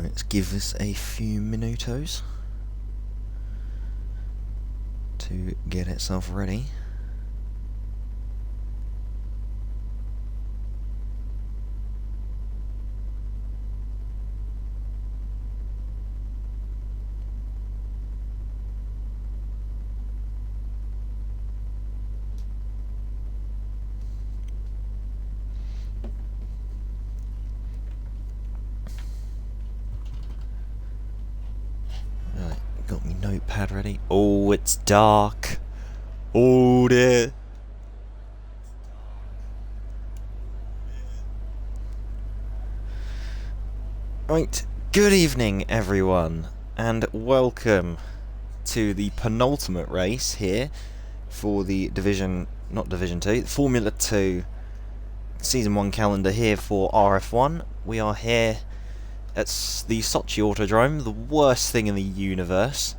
Let's give this a few minutos to get itself ready. Got my notepad ready. Oh, it's dark. Oh dear. Right, good evening everyone, and welcome to the penultimate race here for the not Division 2, Formula 2 Season 1 calendar here for RF1. We are here at the Sochi Autodrome, the worst thing in the universe,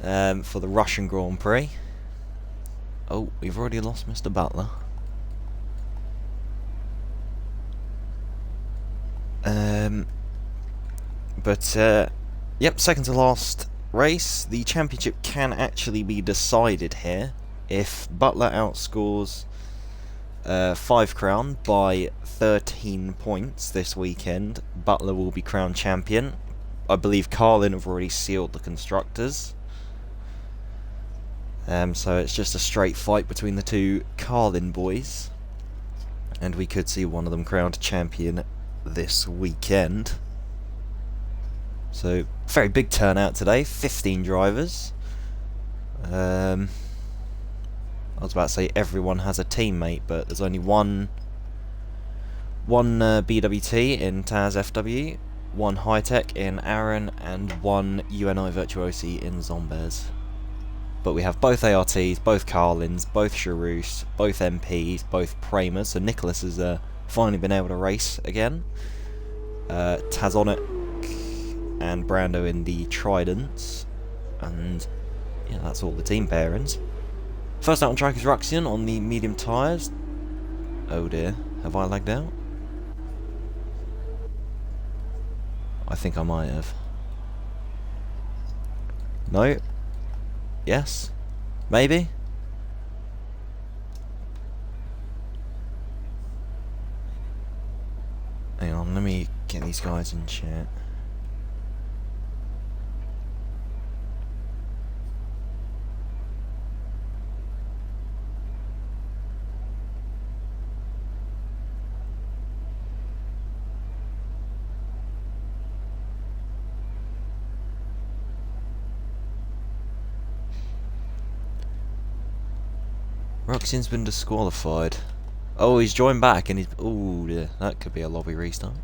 for the Russian Grand Prix. Oh, we've already lost Mr. Butler. Yep, second to last race. The championship can actually be decided here if Butler outscores 5 Crown by 13 points this weekend. Butler will be crowned champion. I believe Carlin have already sealed the constructors. So it's just a straight fight between the two Carlin boys, and we could see one of them crowned champion this weekend. So, very big turnout today, 15 drivers. I was about to say everyone has a teammate, but there's only one BWT in Taz FW, one Hi-Tech in Aaron, and one UNI Virtuosi in Zombez. But we have both ARTs, both Carlins, both Charus, both MPs, both Pramers, so Nicholas has finally been able to race again. Tazonic and Brando in the Tridents, and yeah, that's all the team pairings. First out on track is Ruxian on the medium tyres. Oh dear, have I lagged out? I think I might have. No? Yes? Maybe? Hang on, let me get these guys in chat. Ruxian's been disqualified. Oh, he's joined back and he's... Ooh, yeah, that could be a lobby restart.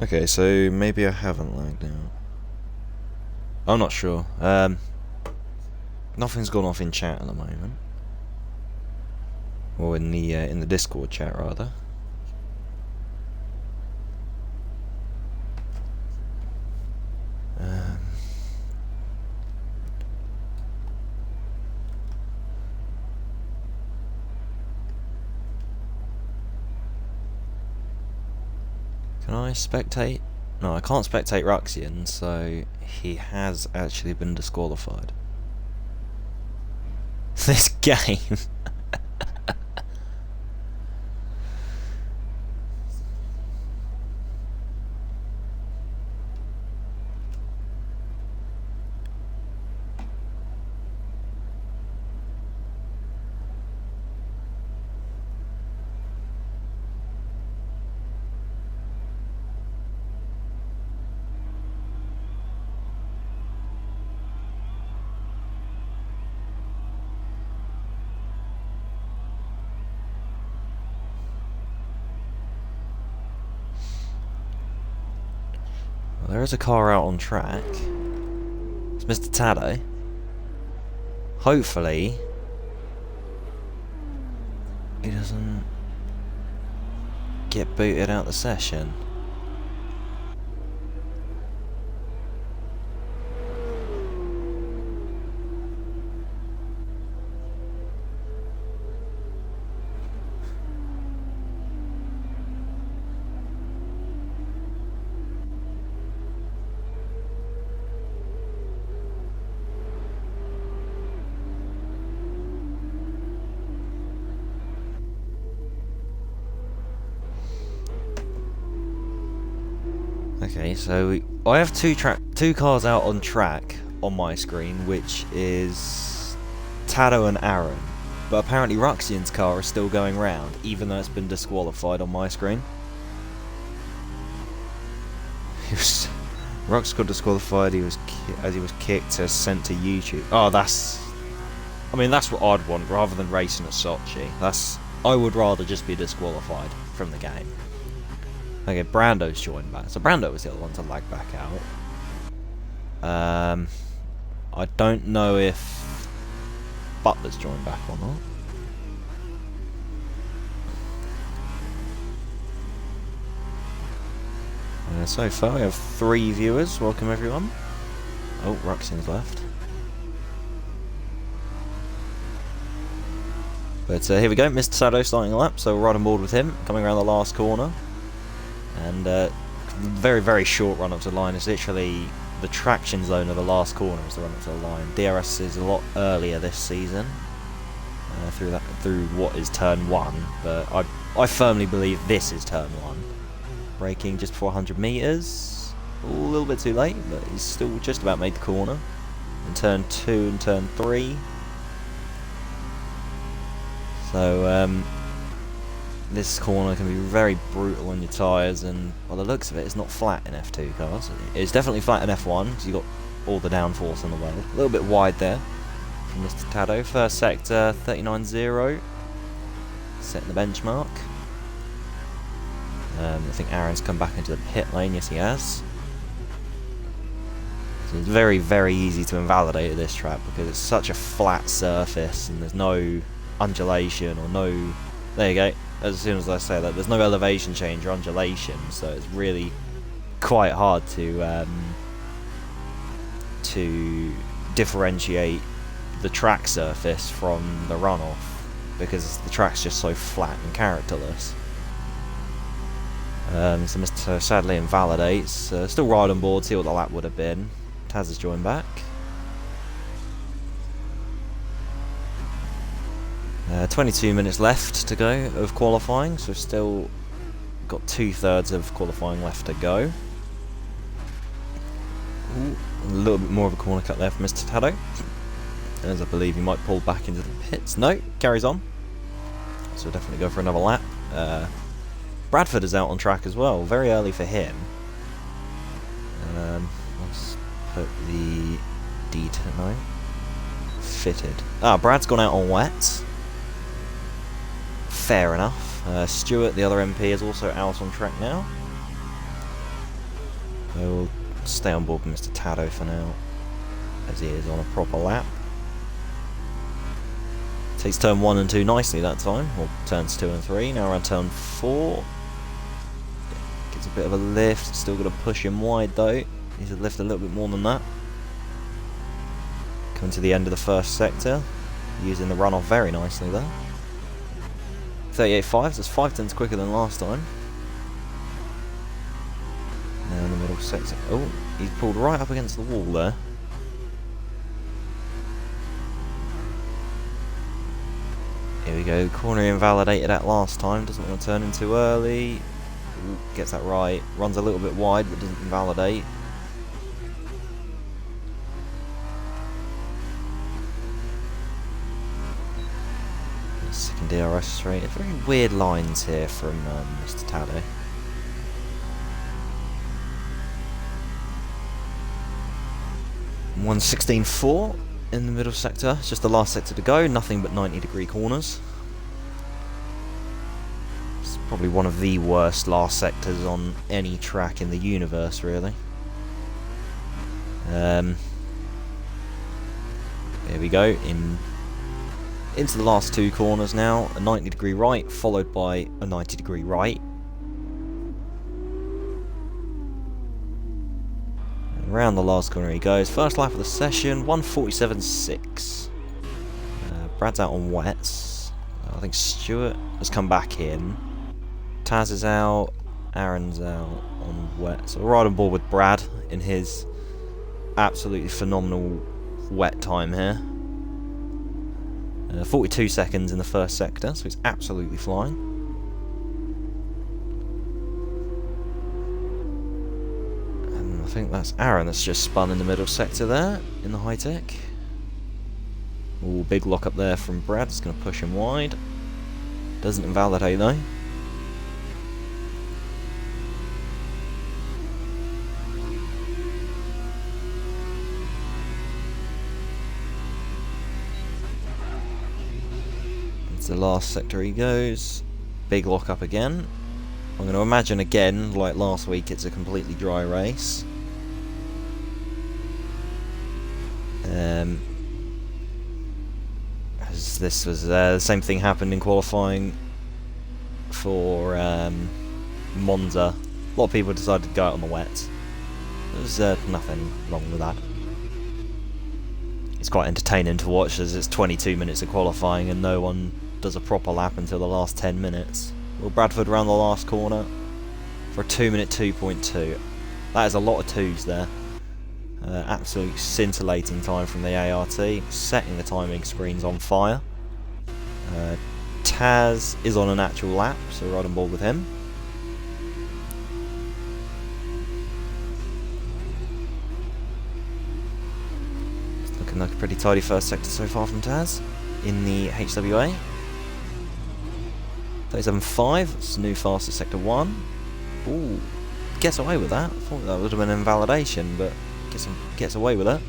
Okay, so maybe I haven't lagged out. I'm not sure. Nothing's gone off in chat at the moment. Or in the Discord chat, rather. Can I spectate? No, I can't spectate Ruxian, so he has actually been disqualified. This game. There is a car out on track. It's Mr. Taddo. Hopefully he doesn't get booted out the session. Okay, so I have two cars out on track on my screen, which is Tado and Aaron. But apparently Ruxian's car is still going round, even though it's been disqualified on my screen. Rux got disqualified. As he was kicked, sent to YouTube. Oh, I mean, that's what I'd want rather than racing at Sochi. I would rather just be disqualified from the game. Okay, Brando's joined back. So Brando was the other one to lag back out. I don't know if Butler's joined back or not. So far, we have 3 viewers. Welcome, everyone. Oh, Ruxian's left. But here we go, Mr. Sado starting a lap, so we're right on board with him, coming around the last corner. And very, very short run up to the line. It's literally the traction zone of the last corner is the run up to the line. DRS is a lot earlier this season, through what is turn 1, but I firmly believe this is turn 1. Braking just before 100 metres, a little bit too late, but he's still just about made the corner. In turn 2 and turn 3. So this corner can be very brutal on your tyres, and by the looks of it, it's not flat in F2 cars. It's definitely flat in F1, because you've got all the downforce in the world. A little bit wide there from Mr. Tado. First sector, 39.0, setting the benchmark. I think Aaron's come back into the pit lane. Yes, he has. So it's very, very easy to invalidate at this track because it's such a flat surface and there's no undulation or no... There you go. As soon as I say that, there's no elevation change or undulation, so it's really quite hard to differentiate the track surface from the runoff because the track's just so flat and characterless. So Mr. sadly invalidates. Still right on board, see what the lap would have been. Taz has joined back. 22 minutes left to go of qualifying, so we've still got 2/3 of qualifying left to go. Ooh, a little bit more of a corner cut there for Mr. Tado, as I believe he might pull back into the pits. No, carries on. So we'll definitely go for another lap. Bradford is out on track as well, very early for him. Let's put the D10 fitted. Brad's gone out on wets. Fair enough. Stuart, the other MP, is also out on track now. So we'll stay on board with Mr. Tado for now, as he is on a proper lap. Takes turn 1 and 2 nicely that time, or turns 2 and 3. Now around turn 4. Gets a bit of a lift, still got to push him wide though. Needs to lift a little bit more than that. Coming to the end of the first sector, using the runoff very nicely there. 38.5, that's 5/10 quicker than last time. Now in the middle sector. Oh, he's pulled right up against the wall there. Here we go, corner invalidated at last time, doesn't want to turn in too early. Ooh, gets that right, runs a little bit wide but doesn't invalidate. Second DRS straight. Very weird lines here from Mr. Tado. One 16.4 in the middle sector. It's just the last sector to go. Nothing but 90-degree corners. It's probably one of the worst last sectors on any track in the universe, really. Here we go. Into the last 2 corners now, a 90-degree right, followed by a 90-degree right. And around the last corner he goes. First lap of the session, 1:47.6. Brad's out on wets. I think Stuart has come back in. Taz is out, Aaron's out on wet. So we're right on board with Brad in his absolutely phenomenal wet time here. 42 seconds in the first sector, so it's absolutely flying. think that's Aaron that's just spun in the middle sector there, in the high-tech. Ooh, big lock up there from Brad, it's going to push him wide. Doesn't invalidate though. It's the last sector he goes. Big lock up again. I'm going to imagine again, like last week, it's a completely dry race. As this was the same thing happened in qualifying for Monza. A lot of people decided to go out on the wet. There's nothing wrong with that. It's quite entertaining to watch as it's 22 minutes of qualifying and no one does a proper lap until the last 10 minutes. Will Bradford round the last corner for a 2-minute 2.2. That is a lot of twos there. Absolute scintillating time from the ART, setting the timing screens on fire. Taz is on an actual lap, so right on board with him. It's looking like a pretty tidy first sector so far from Taz in the HWA. 37.5, it's new fastest sector 1. Ooh, gets away with that. I thought that would have been an invalidation, but gets away with it.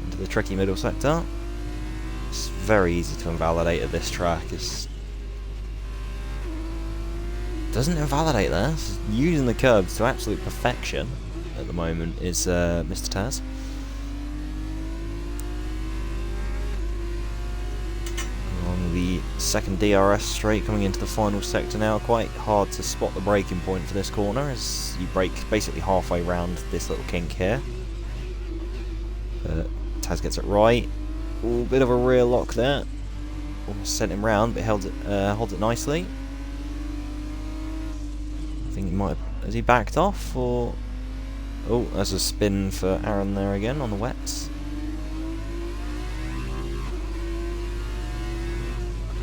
Into the tricky middle sector. It's very easy to invalidate at this track. Doesn't invalidate there. It's using the curbs to absolute perfection at the moment is Mr. Taz. On the second DRS straight coming into the final sector now, quite hard to spot the braking point for this corner as you brake basically halfway round this little kink here. Taz gets it right. Ooh, bit of a rear lock there. Almost sent him round, but holds it nicely. I think he might have, has he backed off or? Oh, there's a spin for Aaron there again on the wets.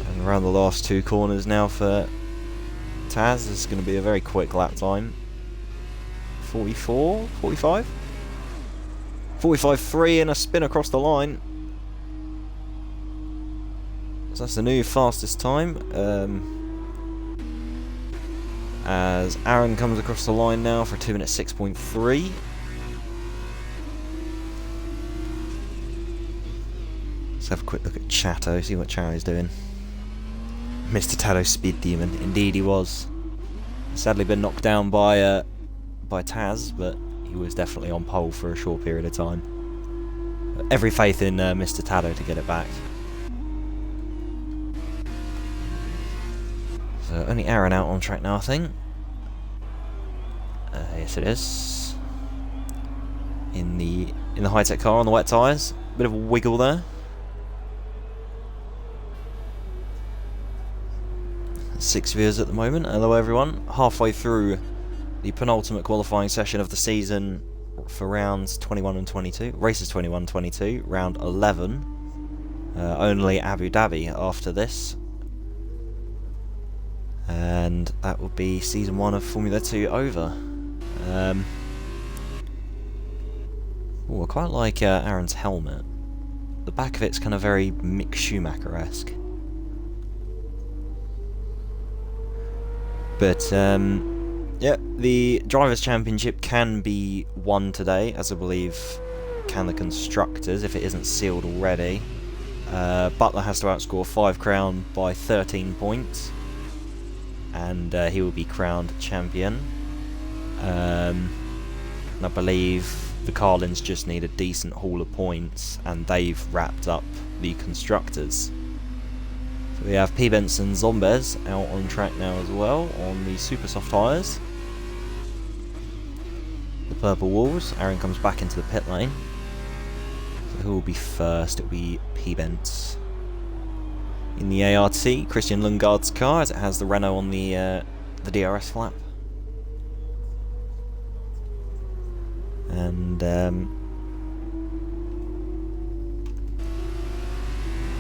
And around the last two corners now for Taz. This is going to be a very quick lap time. 44, 45? 45.3 and a spin across the line. So that's the new fastest time. As Aaron comes across the line now for a 2-minute 6.3. Let's have a quick look at Chato, see what Chato's doing. Mr. Tato's speed demon, indeed he was. Sadly been knocked down by Taz, but he was definitely on pole for a short period of time. But every faith in Mr. Tato to get it back. So only Aaron out on track now, I think. Yes, it is. In the high-tech car on the wet tyres, bit of a wiggle there. 6 viewers at the moment. Hello everyone. Halfway through the penultimate qualifying session of the season for rounds 21 and 22. Races 21 and 22. Round 11. Only Abu Dhabi after this. And that will be season 1 of Formula 2 over. I quite like Aaron's helmet. The back of it's kind of very Mick Schumacher-esque. But, yeah, the Drivers' Championship can be won today, as I believe can the Constructors, if it isn't sealed already. Butler has to outscore 5 Crown by 13 points. And he will be crowned champion. And I believe the Carlins just need a decent haul of points, and they've wrapped up the Constructors. So we have P. Benson Zombez out on track now as well on the super soft tyres. The Purple Wolves. Aaron comes back into the pit lane. So who will be first? It will be P. Benz. In the ART, Christian Lundgaard's car, as it has the Renault on the DRS flap. And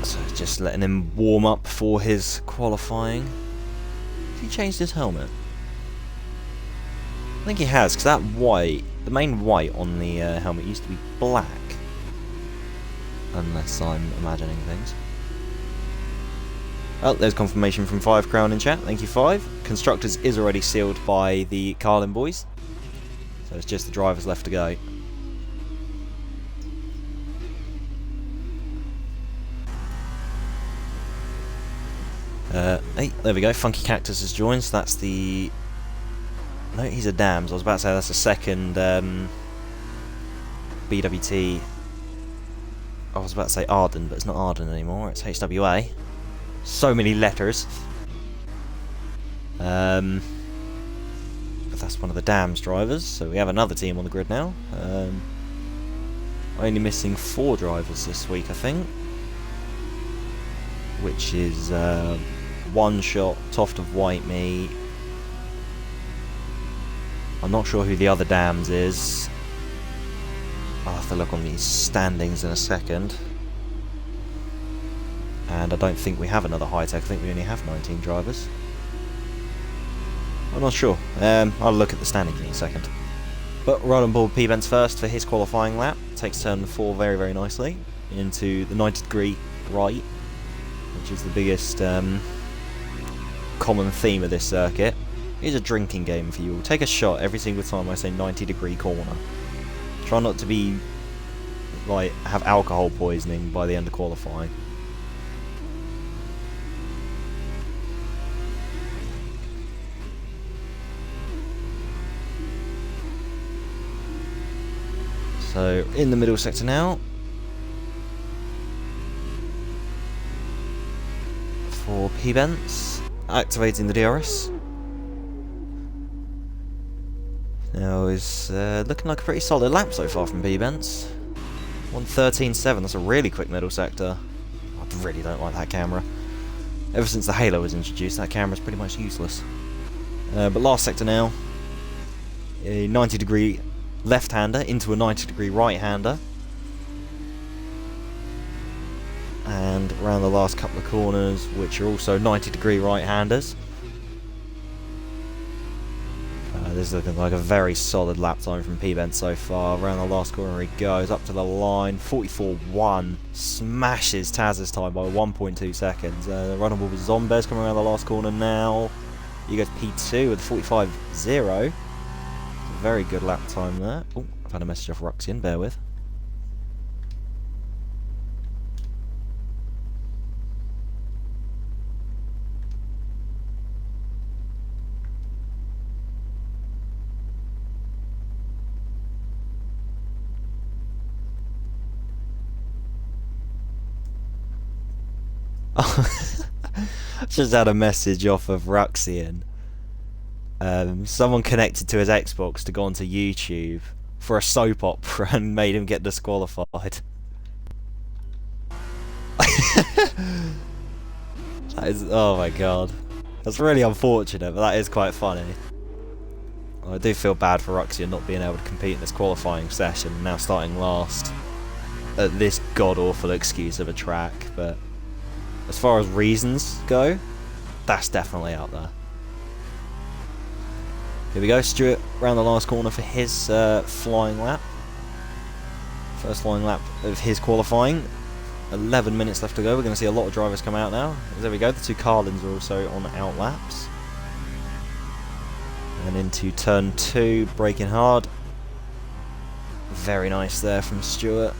so just letting him warm up for his qualifying. Has he changed his helmet? I think he has, because that white, the main white on the helmet used to be black. Unless I'm imagining things. Oh, there's confirmation from 5 Crown in chat. Thank you, 5. Constructors is already sealed by the Carlin boys. So it's just the drivers left to go. Hey, there we go. Funky Cactus has joined. So that's the... No, he's a Dams. I was about to say that's the second BWT. I was about to say Arden, but it's not Arden anymore. It's HWA. So many letters. But that's one of the Dams drivers. So we have another team on the grid now. Only missing 4 drivers this week, I think. Which is One Shot, Toft of Whitemea. I'm not sure who the other Dams is. I'll have to look on these standings in a second. And I don't think we have another Hitech. I think we only have 19 drivers. I'm not sure. I'll look at the standings in a second. But right on board P-Bents first for his qualifying lap. Takes turn 4 very, very nicely into the 90-degree right, which is the biggest common theme of this circuit. Here's a drinking game for you. Take a shot every single time I say 90-degree corner. Try not to be, like, have alcohol poisoning by the end of qualifying. So, in the middle sector now. For P-Bents, activating the DRS. Now is looking like a pretty solid lap so far from P-Bents. 1:13.7, that's a really quick middle sector. I really don't like that camera. Ever since the Halo was introduced, that camera's pretty much useless. But last sector now. A 90-degree left-hander into a 90-degree right-hander. And around the last couple of corners, which are also 90-degree right-handers. This is looking like a very solid lap time from P-Bent so far. Around the last corner he goes, up to the line, 44.1, smashes Taz's time by 1.2 seconds. Runnable with Zombez coming around the last corner now. He goes P2 with 45.0. Very good lap time there. Oh, I've had a message off Ruxian, bear with. Just had a message off of Ruxian. Someone connected to his Xbox to go onto YouTube for a soap opera and made him get disqualified. That is, oh my god. That's really unfortunate, but that is quite funny. I do feel bad for Ruxian not being able to compete in this qualifying session and now starting last at this god-awful excuse of a track, but as far as reasons go, that's definitely out there. Here we go, Stuart round the last corner for his flying lap. First flying lap of his qualifying. 11 minutes left to go. We're going to see a lot of drivers come out now. There we go, the 2 Carlins are also on out laps. And into turn 2, braking hard. Very nice there from Stuart.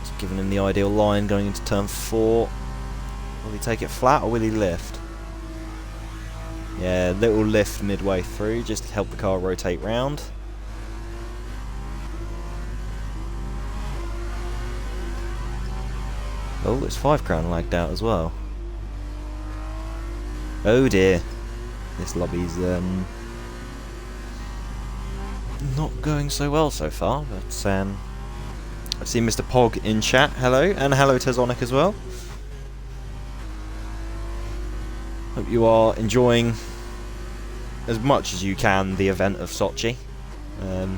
Just giving him the ideal line going into turn 4. Will he take it flat or will he lift? Yeah, little lift midway through just to help the car rotate round. Oh, it's 5 Crown lagged out as well. Oh dear. This lobby's not going so well so far, but I've seen Mr. Pog in chat, hello, and hello Tezonic as well. Hope you are enjoying as much as you can the event of Sochi. I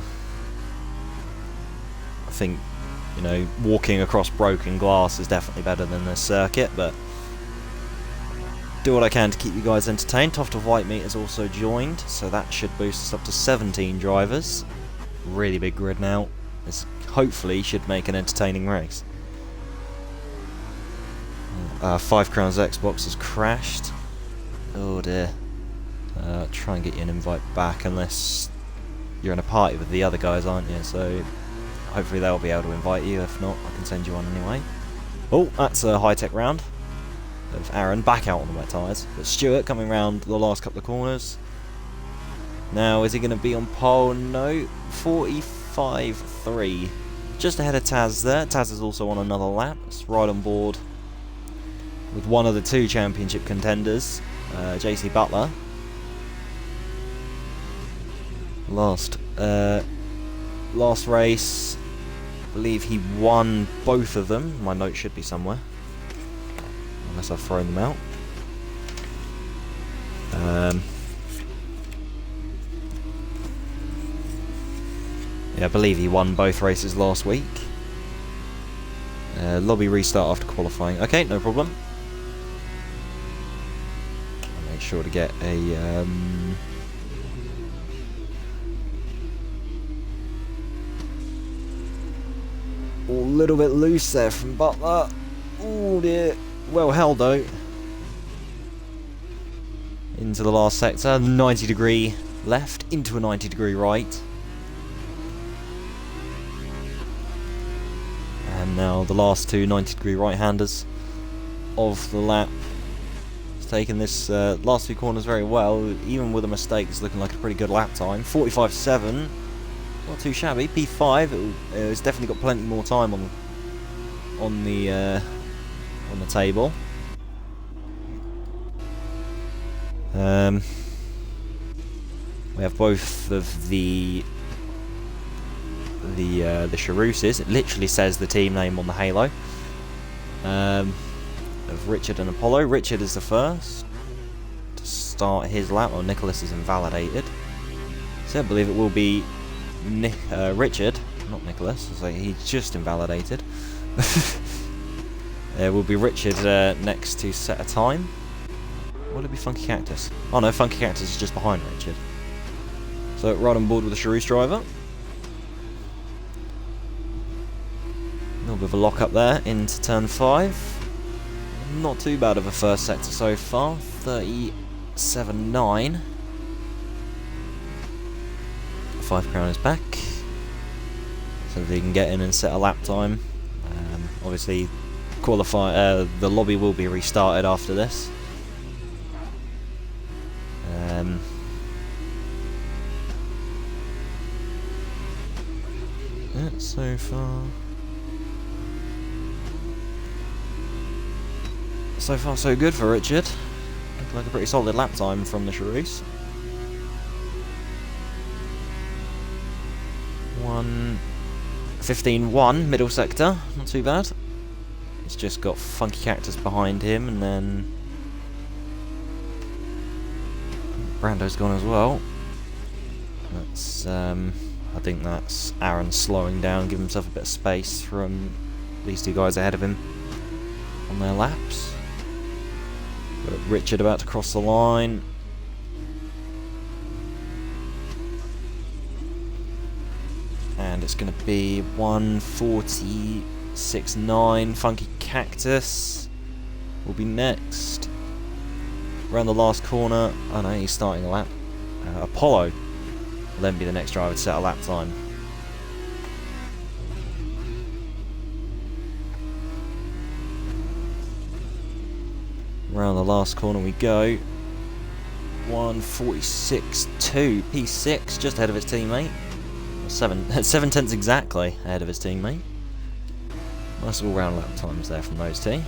think, you know, walking across broken glass is definitely better than this circuit, but do what I can to keep you guys entertained. Toft of Whitemeat has also joined, so that should boost us up to 17 drivers. Really big grid now. This hopefully should make an entertaining race. 5 Crowns Xbox has crashed. Oh dear. Try and get you an invite back, unless you're in a party with the other guys, aren't you? So hopefully they'll be able to invite you. If not, I can send you on anyway. Oh, that's a high-tech round of Aaron back out on the wet tyres. But Stuart coming round the last couple of corners. Now, is he going to be on pole? No. 45.3. Just ahead of Taz there. Taz is also on another lap. It's right on board with one of the 2 championship contenders, JC Butler. Last race, I believe he won both of them. My note should be somewhere, unless I've thrown them out. Yeah, I believe he won both races last week. Lobby restart after qualifying. Okay, no problem. I'll make sure to get a little bit loose there from Butler. Oh dear. Well held though. Into the last sector. 90-degree left into a 90-degree right. And now the last 2 90-degree right-handers of the lap. He's taken this last 2 corners very well. Even with a mistake, it's looking like a pretty good lap time. 45.7. Not too shabby. P5. It's definitely got plenty more time on the table. We have both of the Charouses. It literally says the team name on the halo. Of Richard and Apollo. Richard is the first to start his lap. Well, Nicholas is invalidated. So I believe it will be Richard, not Nicholas, so he's just invalidated. It will be Richard next to set a time. Will it be Funky Cactus? Oh no, Funky Cactus is just behind Richard. So right on board with the Charouse driver. A little bit of a lock up there into turn 5. Not too bad of a first sector so far. 37.9. 5 Crown is back, so if he can get in and set a lap time. Obviously, the lobby will be restarted after this. Yeah, so far so good for Richard. Looking like a pretty solid lap time from the Charouse. 1:15.1 middle sector, not too bad. He's just got Funky Cactus behind him, and then Brando's gone as well. That's I think that's Aaron slowing down, giving himself a bit of space from these 2 guys ahead of him on their laps. Got Richard about to cross the line. And it's going to be 1:46.9. Funky Cactus will be next. Around the last corner. Oh no, he's starting a lap. Apollo will then be the next driver to set a lap time. Around the last corner we go. 1:46.2. P6 just ahead of his teammate. 7 tenths exactly ahead of his teammate. Nice all round lap times there from those 2.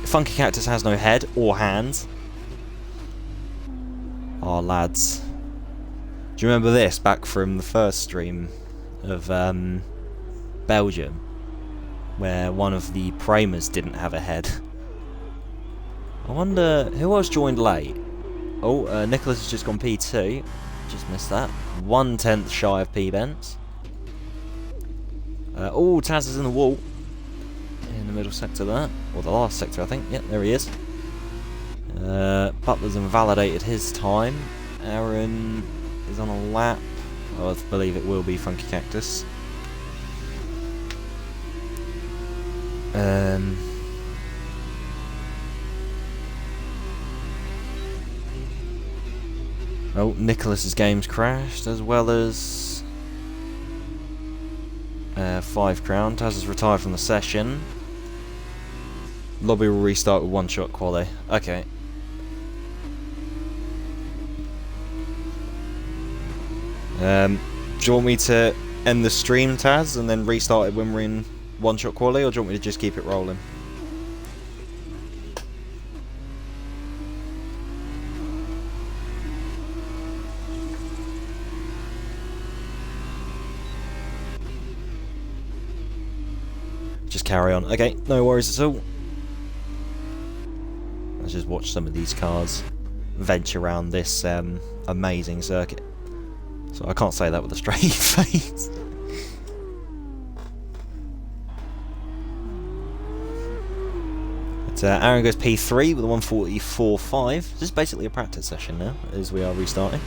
Funky Cactus has no head or hands. Oh lads, do you remember this back from the first stream of Belgium, where one of the Pramers didn't have a head? I wonder who else joined late. Oh, Nicholas has just gone P2. Just missed that. 1/10 shy of P-Bents. Oh, Taz is in the wall. In the middle sector there. Or the last sector, I think. Yep, there he is. Butler's invalidated his time. Aaron is on a lap. I believe it will be Funky Cactus. Oh, Nicholas's game's crashed, as well as 5 Crown. Taz has retired from the session. Lobby will restart with 1-shot quali. Okay. Do you want me to end the stream, Taz, and then restart it when we're in 1-shot quali, or do you want me to just keep it rolling? Just carry on. Okay, no worries at all. Let's just watch some of these cars venture around this amazing circuit. So I can't say that with a straight face. But Aaron goes P3 with a 144.5. This is basically a practice session now, as we are restarting.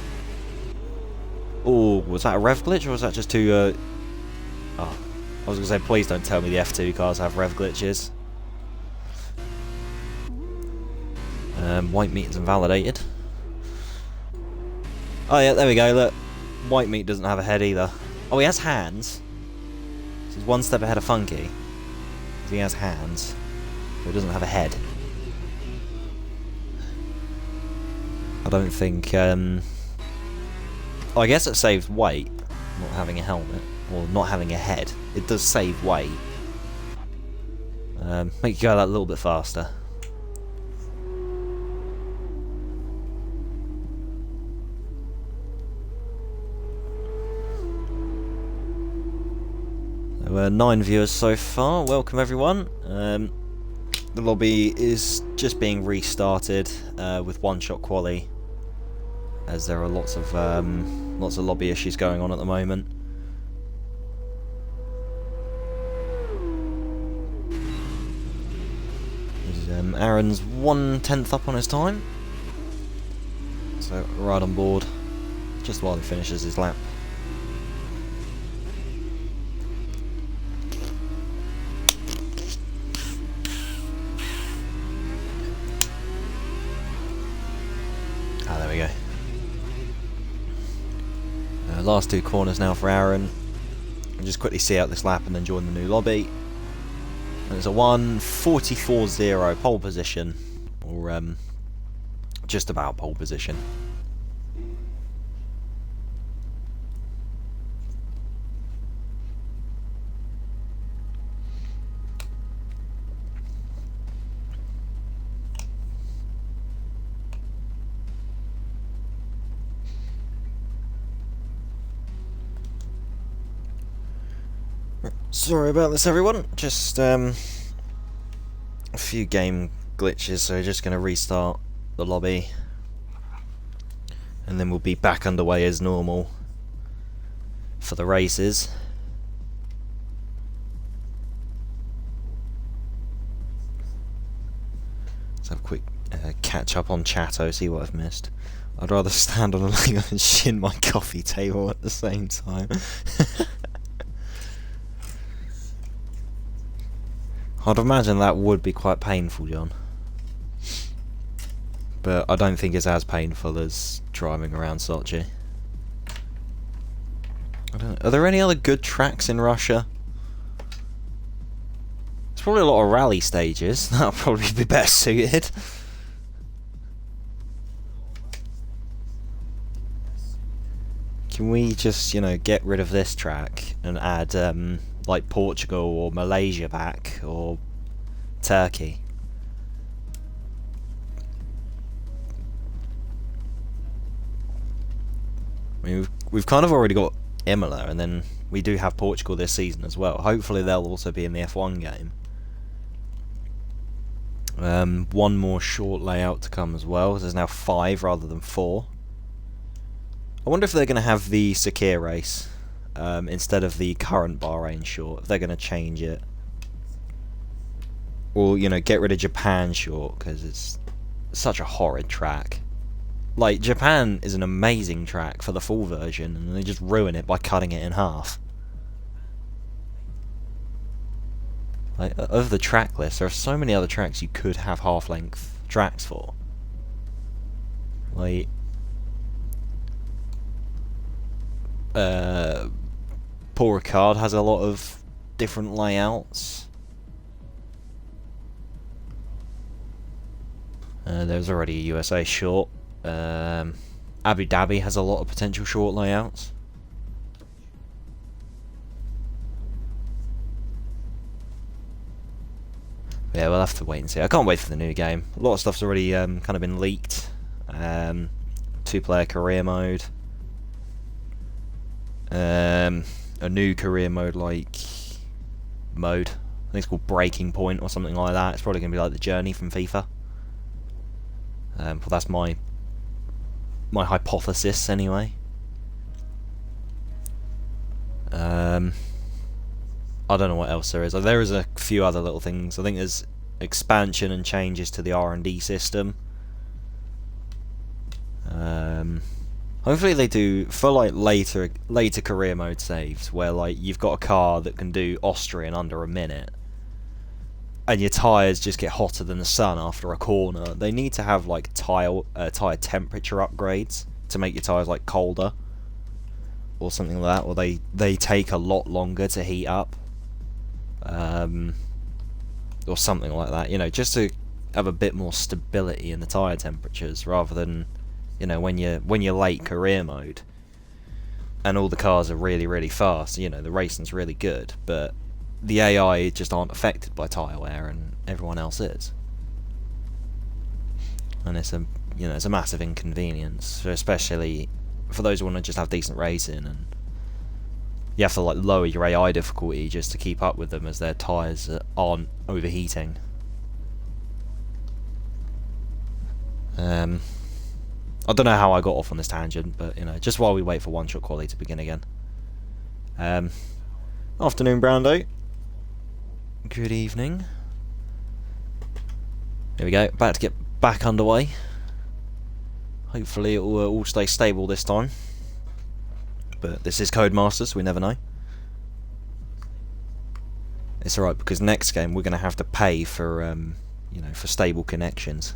Oh, was that a rev glitch, or was that just too... Oh, I was going to say, please don't tell me the F2 cars have rev glitches. White meat is invalidated. Oh yeah, there we go, look. White meat doesn't have a head either. Oh, he has hands. So he's one step ahead of Funky. He has hands. But he doesn't have a head. I don't think... Oh, I guess it saves weight, not having a helmet. Or not having a head. It does save weight. Make you go that a little bit faster. There were 9 viewers so far. Welcome everyone. The lobby is just being restarted with 1-shot quali, as there are lots of lobby issues going on at the moment. Aaron's 1/10 up on his time, so right on board just while he finishes his lap. Ah, there we go. Last 2 corners now for Aaron. I'll just quickly see out this lap and then join the new lobby. And it's a 1:44.0 pole position, or just about pole position. Sorry about this, everyone. Just a few game glitches, so we're just going to restart the lobby, and then we'll be back underway as normal for the races. Let's have a quick catch up on Chatto, see what I've missed. I'd rather stand on a leg than shin my coffee table at the same time. I'd imagine that would be quite painful, John. But I don't think it's as painful as driving around Sochi. I don't know. Are there any other good tracks in Russia? There's probably a lot of rally stages. That'll probably be better suited. Can we just, you know, get rid of this track and add like Portugal or Malaysia back, or Turkey? I mean, we've kind of already got Imola, and then we do have Portugal this season as well. Hopefully they'll also be in the F1 game. One more short layout to come as well. There's now 5 rather than 4. I wonder if they're going to have the Sakir race instead of the current Bahrain short, if they're going to change it. Or, you know, get rid of Japan short, because it's such a horrid track. Like, Japan is an amazing track for the full version, and they just ruin it by cutting it in half. Like, of the track list, there are so many other tracks you could have half-length tracks for. Like, Paul Ricard has a lot of different layouts. There's already a USA short. Abu Dhabi has a lot of potential short layouts. Yeah, we'll have to wait and see. I can't wait for the new game. A lot of stuff's already kind of been leaked. 2-player career mode. A new career mode like mode. I think it's called Breaking Point or something like that. It's probably going to be like the Journey from FIFA. Well, that's my hypothesis anyway. I don't know what else there is. There is a few other little things. I think there's expansion and changes to the R&D system. Hopefully they do for like later career mode saves where like you've got a car that can do Austria in under a minute, and your tyres just get hotter than the sun after a corner. They need to have like tyre temperature upgrades to make your tyres like colder, or something like that, or they take a lot longer to heat up, or something like that. You know, just to have a bit more stability in the tyre temperatures, rather than, you know, when you're late career mode and all the cars are really fast. You know, the racing's really good, but the AI just aren't affected by tyre wear, and everyone else is. And it's a massive inconvenience, especially for those who want to just have decent racing, and you have to like lower your AI difficulty just to keep up with them as their tyres aren't overheating. I don't know how I got off on this tangent, but you know, just while we wait for One Shot Quali to begin again. Afternoon, Brando. Good evening. Here we go, about to get back underway. Hopefully it will all stay stable this time. But this is Codemasters, we never know. It's alright, because next game we're going to have to pay for, you know, for stable connections.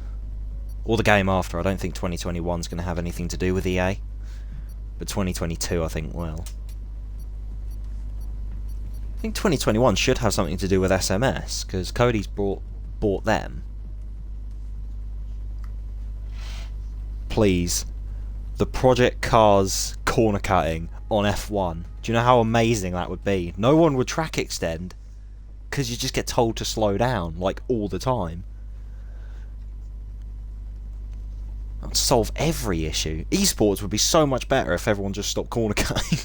Or the game after. I don't think 2021 is going to have anything to do with EA. But 2022 I think will. I think 2021 should have something to do with SMS, because Cody's bought them. Please. The Project Cars corner cutting on F1. Do you know how amazing that would be? No one would track extend, because you just get told to slow down, like, all the time. That would solve every issue. Esports would be so much better if everyone just stopped corner cutting.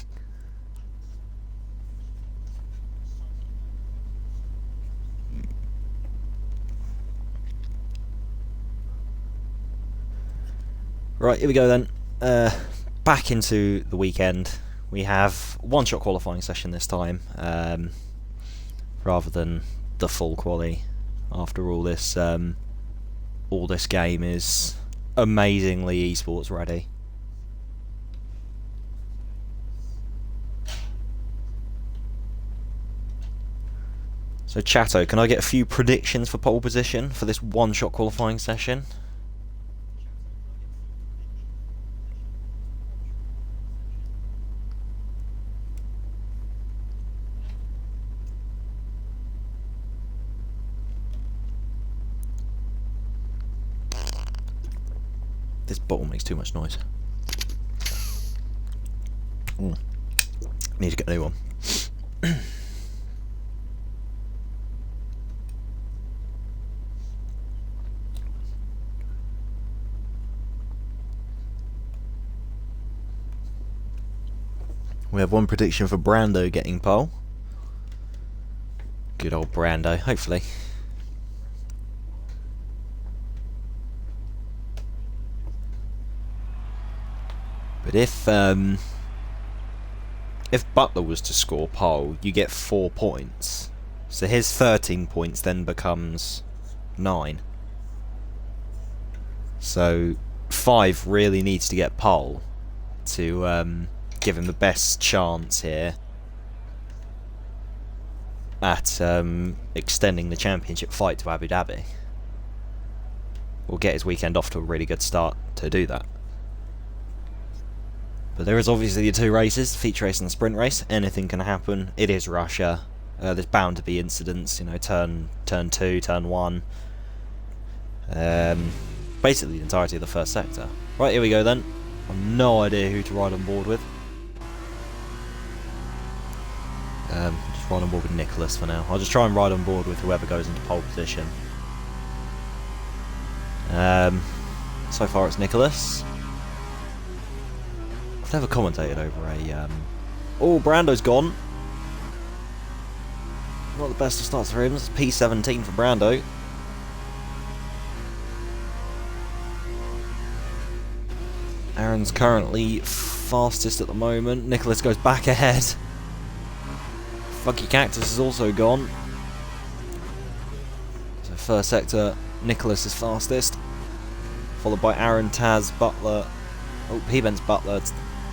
Right, here we go then. Back into the weekend. We have one-shot qualifying session this time, rather than the full quali. After all this game is amazingly esports ready. So Chatto, can I get a few predictions for pole position for this one-shot qualifying session? This bottle makes too much noise. Need to get a new one. We have one prediction for Brando getting pole. Good old Brando, hopefully. But if Butler was to score pole, you get 4 points. So his 13 points then becomes 9. So 5 really needs to get pole to give him the best chance here at extending the championship fight to Abu Dhabi. Will get his weekend off to a really good start to do that. But there is obviously the 2 races, the feature race and the sprint race. Anything can happen. It is Russia. There's bound to be incidents, you know, turn 2, turn 1. Basically the entirety of the first sector. Right, here we go then. I've no idea who to ride on board with. Just ride on board with Nicholas for now. I'll just try and ride on board with whoever goes into pole position. So far it's Nicholas. I've never commentated over a... Oh, Brando's gone. Not the best of starts for him. It's P17 for Brando. Aaron's currently fastest at the moment. Nicholas goes back ahead. Funky Cactus is also gone. So first sector, Nicholas is fastest. Followed by Aaron, Taz, Butler. Oh, P-Benz, Butler,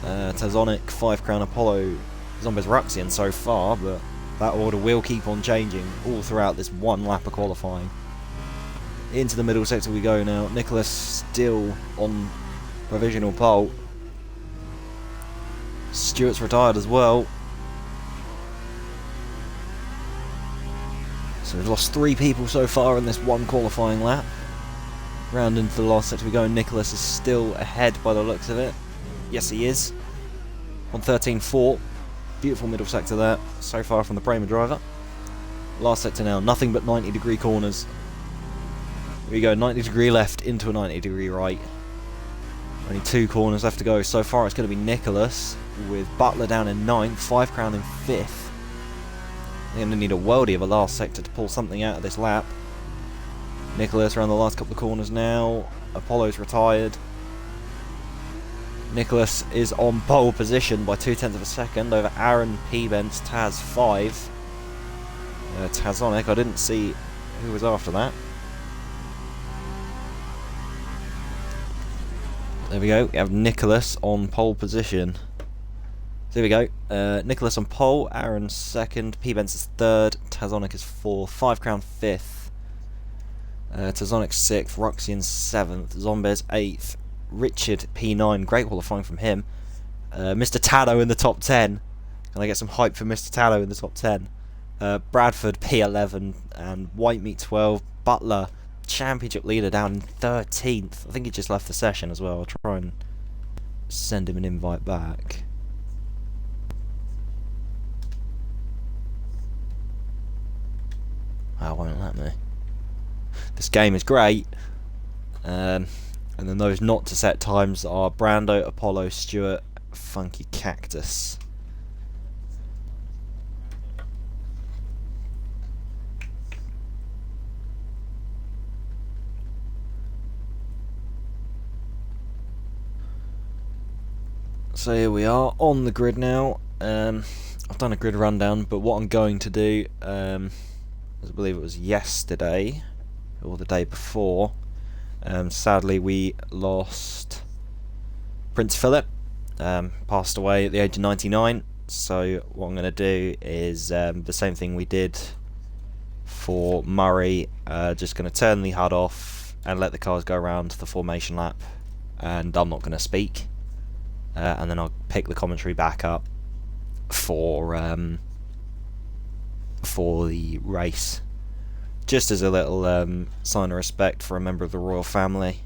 Tazonic, 5 Crown Apollo, Zombies, Ruxian so far, but that order will keep on changing all throughout this one lap of qualifying. Into the middle sector we go now. Nicholas still on provisional pole. Stewart's retired as well. So we've lost 3 people so far in this one qualifying lap. Round into the last sector we go. Nicholas is still ahead by the looks of it. Yes, he is. On 13.4. Beautiful middle sector there. So far from the Prema driver. Last sector now. Nothing but 90-degree corners. Here we go. 90-degree left into a 90-degree right. Only 2 corners left to go. So far it's going to be Nicholas with Butler down in 9th. 5 Crown in 5th. They're going to need a worldie of a last sector to pull something out of this lap. Nicholas around the last couple of corners now. Apollo's retired. Nicholas is on pole position by 0.2 of a second over Aaron, P-Benz, Taz 5. Tazonic, I didn't see who was after that. There we go, we have Nicholas on pole position. So here we go, Nicholas on pole, Aaron 2nd, P-Benz is 3rd, Tazonic is 4th, 5 Crown 5th, Tazonic 6th, Ruxian 7th, Zombies 8th, Richard P9, great qualifying from him. Mr. Tado in the top 10. Can I get some hype for Mr. Tado in the top 10? Bradford P11 and Whitemeat 12. Butler, championship leader, down in 13th. I think he just left the session as well. I'll try and send him an invite back. Oh, won't let me. This game is great. And then those not to set times are Brando, Apollo, Stewart, Funky Cactus. So here we are on the grid now. I've done a grid rundown, but what I'm going to do, as I believe it was yesterday or the day before, sadly we lost Prince Philip, passed away at the age of 99. So what I'm going to do is the same thing we did for Murray, just going to turn the HUD off and let the cars go around the formation lap, and I'm not going to speak, and then I'll pick the commentary back up for the race, just as a little sign of respect for a member of the royal family.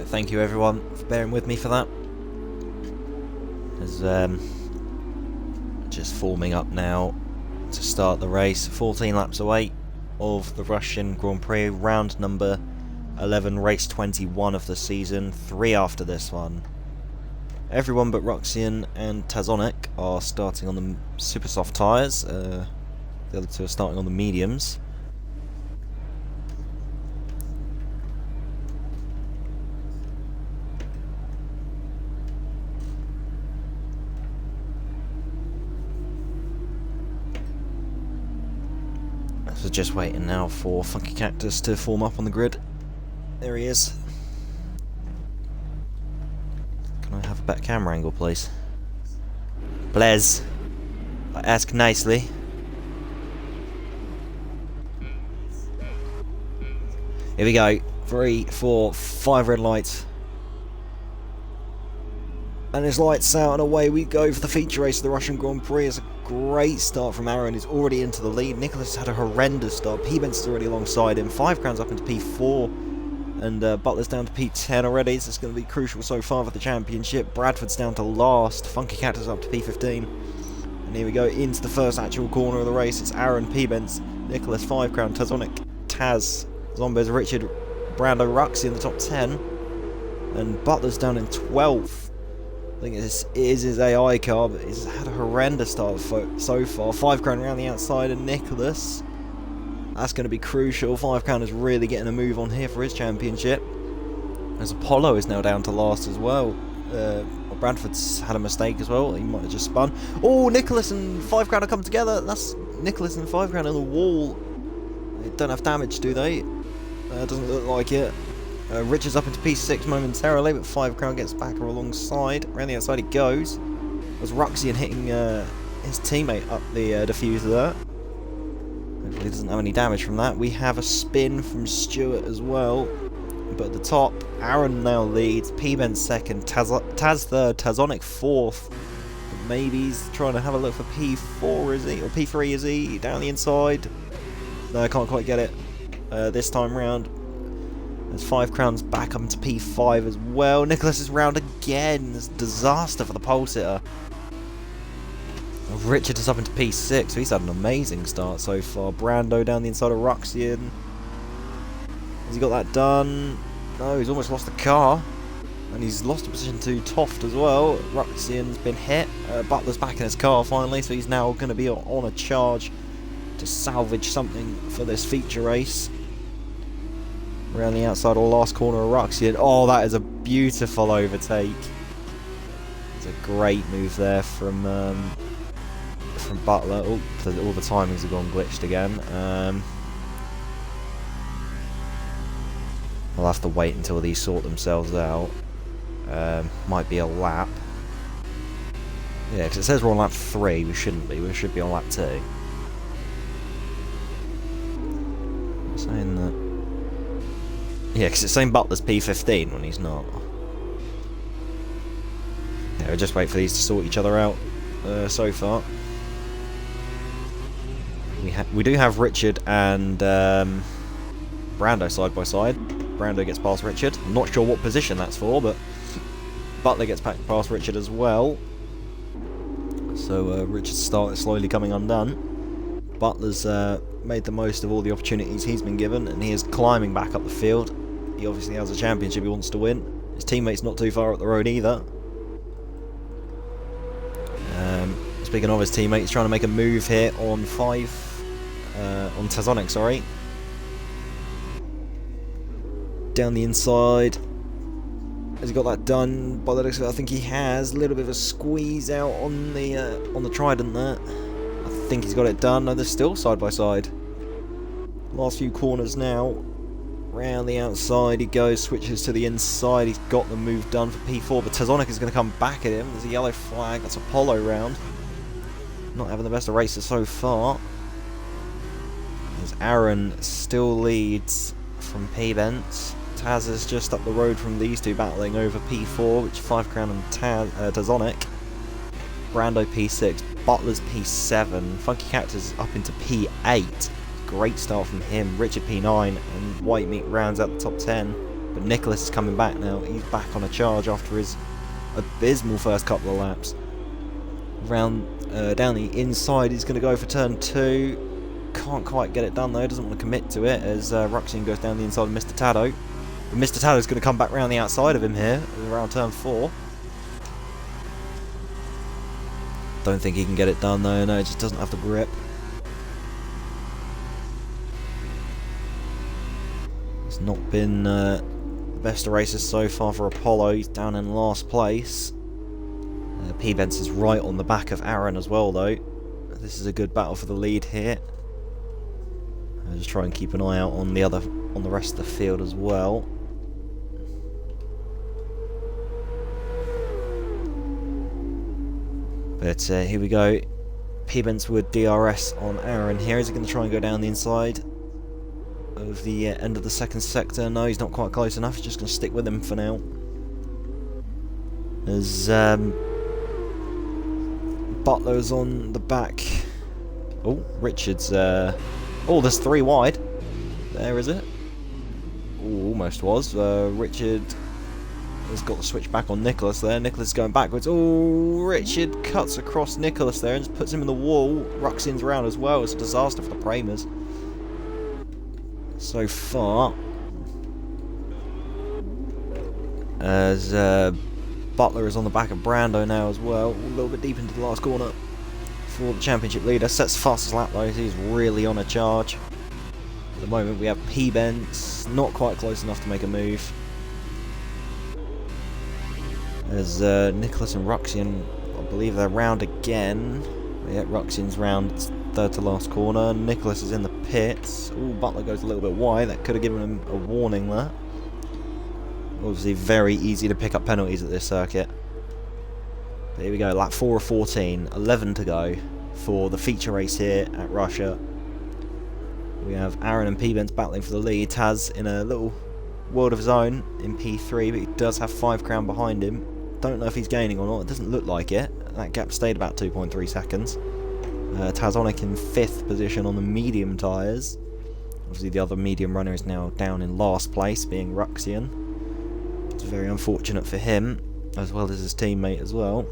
thank you everyone for bearing with me for that. There's just forming up now to start the race. 14 laps away of the Russian Grand Prix, round number 11, race 21 of the season, 3 after this one. Everyone but Ruxian and Tazonik are starting on the super soft tyres. The other two are starting on the mediums. So just waiting now for Funky Cactus to form up on the grid. There he is. Can I have a better camera angle, please? Blaze, I ask nicely. Here we go. 3, 4, 5 red lights. And his lights out and away we go for the feature race of the Russian Grand Prix. It's a great start from Aaron, who's already into the lead. Nicholas had a horrendous start. P-Bent's already alongside him. 5 crowns up into P4. And Butler's down to P10 already, so it's going to be crucial so far for the championship. Bradford's down to last. Funky Cactus up to P15. And here we go into the first actual corner of the race. It's Aaron, P-Bent, Nicholas, 5 crown, Tazonik, Taz, Zombies, Richard, Brando, Ruxy in the top 10. And Butler's down in 12th. I think it is his AI car, but he's had a horrendous start so far. 5 crown around the outside, and Nicholas. That's going to be crucial. 5 crown is really getting a move on here for his championship. As Apollo is now down to last as well. Bradford's had a mistake as well. He might have just spun. Oh, Nicholas and 5 crown are coming together. That's Nicholas and 5 crown on the wall. They don't have damage, do they? Doesn't look like it. Richard's up into P6 momentarily, but 5 crown gets back alongside. Around the outside he goes. Was Ruxian hitting his teammate up the diffuser there. Hopefully he doesn't have any damage from that. We have a spin from Stewart as well. But at the top, Aaron now leads. P-Bent second, Taz third, Tazonik fourth. But maybe he's trying to have a look for P4, is he? Or P3, is he? Down the inside. No, I can't quite get it this time round. There's 5 crowns back up into P5 as well. Nicholas is round again. It's a disaster for the pole sitter. Richard is up into P6, so he's had an amazing start so far. Brando down the inside of Ruxian. Has he got that done? No, he's almost lost the car. And he's lost a position to Toft as well. Ruxian's been hit. Butler's back in his car finally, so he's now going to be on a charge to salvage something for this feature race. Around the outside or last corner of Ruxian. Oh, that is a beautiful overtake. It's a great move there from Butler. Oh, all the timings have gone glitched again. We'll have to wait until these sort themselves out. Might be a lap. Yeah, because it says we're on lap 3. We shouldn't be. We should be on lap 2. I'm saying that. Yeah, because it's saying Butler's P15 when he's not. Yeah, we'll just wait for these to sort each other out so far. We do have Richard and Brando side by side. Brando gets past Richard. I'm not sure what position that's for, but Butler gets past Richard as well. So Richard's start is slowly coming undone. Butler's made the most of all the opportunities he's been given, and he is climbing back up the field. He obviously has a championship he wants to win. His teammate's not too far up the road either. Speaking of his teammate, he's trying to make a move here on on Tazonik, sorry. Down the inside. Has he got that done? By the looks of it, I think he has. A little bit of a squeeze out on the Trident there. I think he's got it done. No, they're still side by side. Last few corners now. Round the outside he goes, switches to the inside. He's got the move done for P4, but Tazonik is going to come back at him. There's a yellow flag. That's Apollo round. Not having the best of races so far. As Aaron still leads from P-Bent. Taz is just up the road from these two battling over P4, which is 5 crown and Tazonik. Brando P6, Butler's P7, Funky Cactus is up into P8. Great start from him. Richard P9 and White Meat rounds out the top 10. But Nicholas is coming back now. He's back on a charge after his abysmal first couple of laps. Round down the inside, he's going to go for turn 2. Can't quite get it done though, doesn't want to commit to it as Ruxian goes down the inside of Mr. Taddo. But Mr. Taddo's going to come back round the outside of him here, around turn 4. Don't think he can get it done though, no, it just doesn't have the grip. It's not been the best of races so far for Apollo. He's down in last place. P-Benz is right on the back of Aaron as well though. This is a good battle for the lead here. I'll just try and keep an eye out on the rest of the field as well. But here we go. P-Benz with DRS on Aaron here. Is he going to try and go down the inside of the end of the second sector? No, he's not quite close enough. He's just going to stick with him for now. As Butler's on the back. Oh, Richards. Oh, there's 3 wide. There is it. Oh, almost was. Richard has got the switch back on Nicholas there. Nicholas is going backwards. Oh, Richard cuts across Nicholas there and just puts him in the wall. Ruxian's around as well. It's a disaster for the Pramers so far. As Butler is on the back of Brando now as well. A little bit deep into the last corner for the championship leader. Sets the fastest lap though. He's really on a charge. At the moment we have P-Benz not quite close enough to make a move. As Nicholas and Ruxian, I believe they're round again. Yeah, Ruxian's round, it's third to last corner. Nicholas is in the pits. Oh, Butler goes a little bit wide. That could have given him a warning there. Obviously very easy to pick up penalties at this circuit. But here we go, lap 4 of 14, 11 to go for the feature race here at Russia. We have Aaron and P-Benz battling for the lead. Taz in a little world of his own in P3, but he does have 5 Crown behind him. Don't know if he's gaining or not, it doesn't look like it. That gap stayed about 2.3 seconds. Tazonic in 5th position on the medium tyres. Obviously the other medium runner is now down in last place, being Ruxian. It's very unfortunate for him, as well as his teammate as well.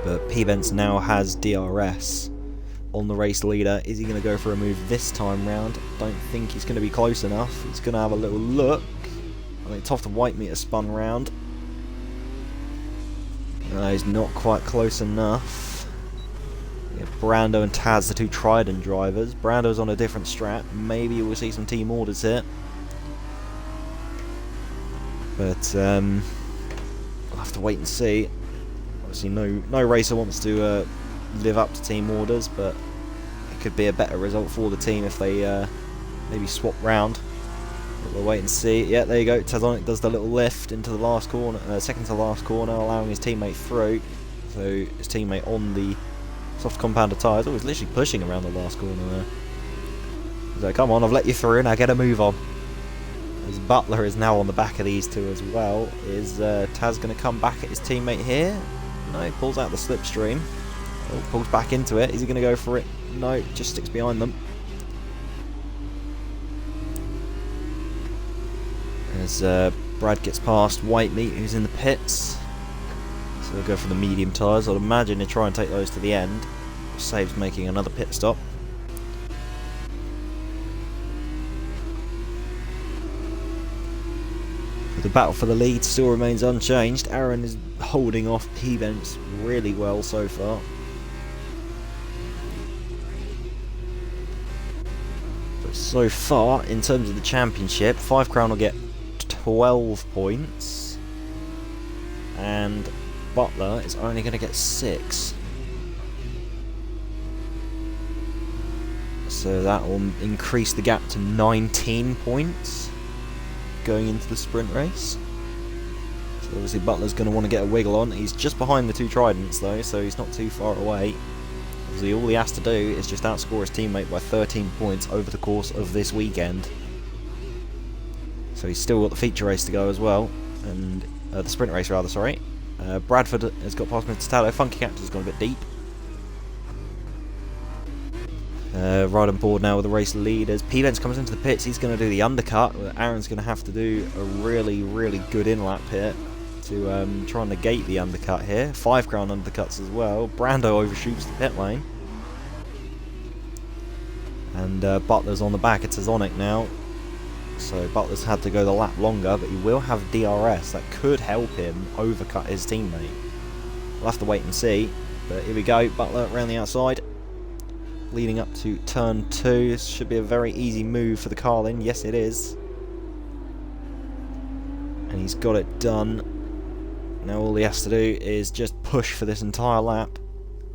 But P-Benz now has DRS on the race leader. Is he going to go for a move this time round? Don't think he's going to be close enough. He's going to have a little look. I think Toft and Whitemeter spun round. No, he's not quite close enough. Yeah, Brando and Taz, the 2 Trident drivers. Brando's on a different strat. Maybe we'll see some team orders here. But we'll have to wait and see. Obviously no racer wants to live up to team orders, but it could be a better result for the team if they maybe swap round. But we'll wait and see. Yeah, there you go. Tazonic does the little lift into the last corner, second to last corner, allowing his teammate through. So his teammate on the soft compounder tyres. Oh, he's literally pushing around the last corner there. He's like, come on, I've let you through, now get a move on. As Butler is now on the back of these 2 as well. Is Taz going to come back at his teammate here? No, he pulls out the slipstream. Oh, pulls back into it. Is he going to go for it? No, just sticks behind them. As Brad gets past Whitemeat, who's in the pits. So they'll go for the medium tyres. I'd imagine he'll try and take those to the end. Saves making another pit stop. But the battle for the lead still remains unchanged. Aaron is holding off P-Benz really well so far. But so far, in terms of the championship, 5 Crown will get 12 points. And Butler is only going to get 6. So that will increase the gap to 19 points going into the sprint race. So obviously Butler's going to want to get a wiggle on. He's just behind the 2 Tridents though, so he's not too far away. Obviously all he has to do is just outscore his teammate by 13 points over the course of this weekend. So he's still got the feature race to go as well, and the sprint race rather, sorry. Bradford has got past Mr. Tallow. Funky Captain's gone a bit deep. Right on board now with the race leaders. P-Benz comes into the pits. He's going to do the undercut. Aaron's going to have to do a really, really good in-lap here to try and negate the undercut here. 5 crown undercuts as well. Brando overshoots the pit lane. And Butler's on the back of Tazonic now. So Butler's had to go the lap longer, but he will have DRS. That could help him overcut his teammate. We'll have to wait and see. But here we go. Butler around the outside. Leading up to turn 2. This should be a very easy move for the Carlin. Yes, it is. And he's got it done. Now all he has to do is just push for this entire lap.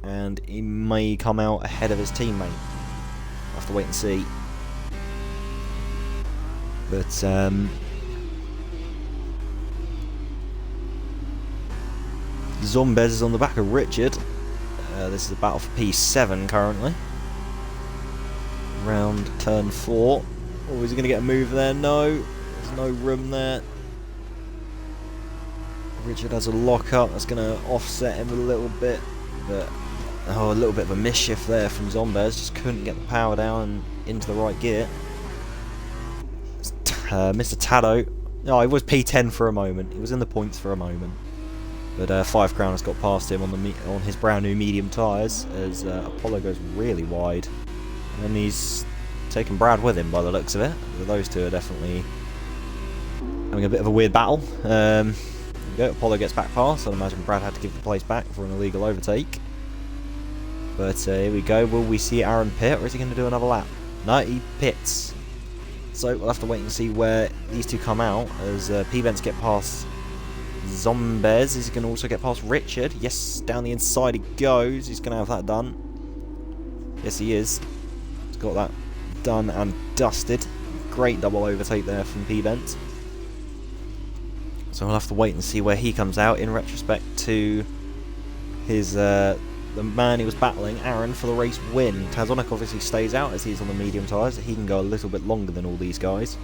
And he may come out ahead of his teammate. We'll have to wait and see. But, Zombez is on the back of Richard. This is a battle for P7 currently. Round turn 4. Oh, is he going to get a move there? No. There's no room there. Richard has a lock up. That's going to offset him a little bit. But, oh, a little bit of a mischief there from Zombez. Just couldn't get the power down and into the right gear. Mr. Tado. Oh, he was P10 for a moment. He was in the points for a moment. But 5 crown has got past him on his brand new medium tyres as Apollo goes really wide. And he's taken Brad with him by the looks of it. So those two are definitely having a bit of a weird battle. There we go. Apollo gets back past. I'd imagine Brad had to give the place back for an illegal overtake. But here we go. Will we see Aaron pit, or is he going to do another lap? No, he pits. So we'll have to wait and see where these two come out as P-Benz get past Zombez. Is going to also get past Richard. Yes, down the inside he goes. He's going to have that done. Yes, he is. He's got that done and dusted. Great double overtake there from P-Benz. So we'll have to wait and see where he comes out in retrospect to his the man he was battling, Aaron, for the race win. Tazonic obviously stays out as he's on the medium tyres. He can go a little bit longer than all these guys.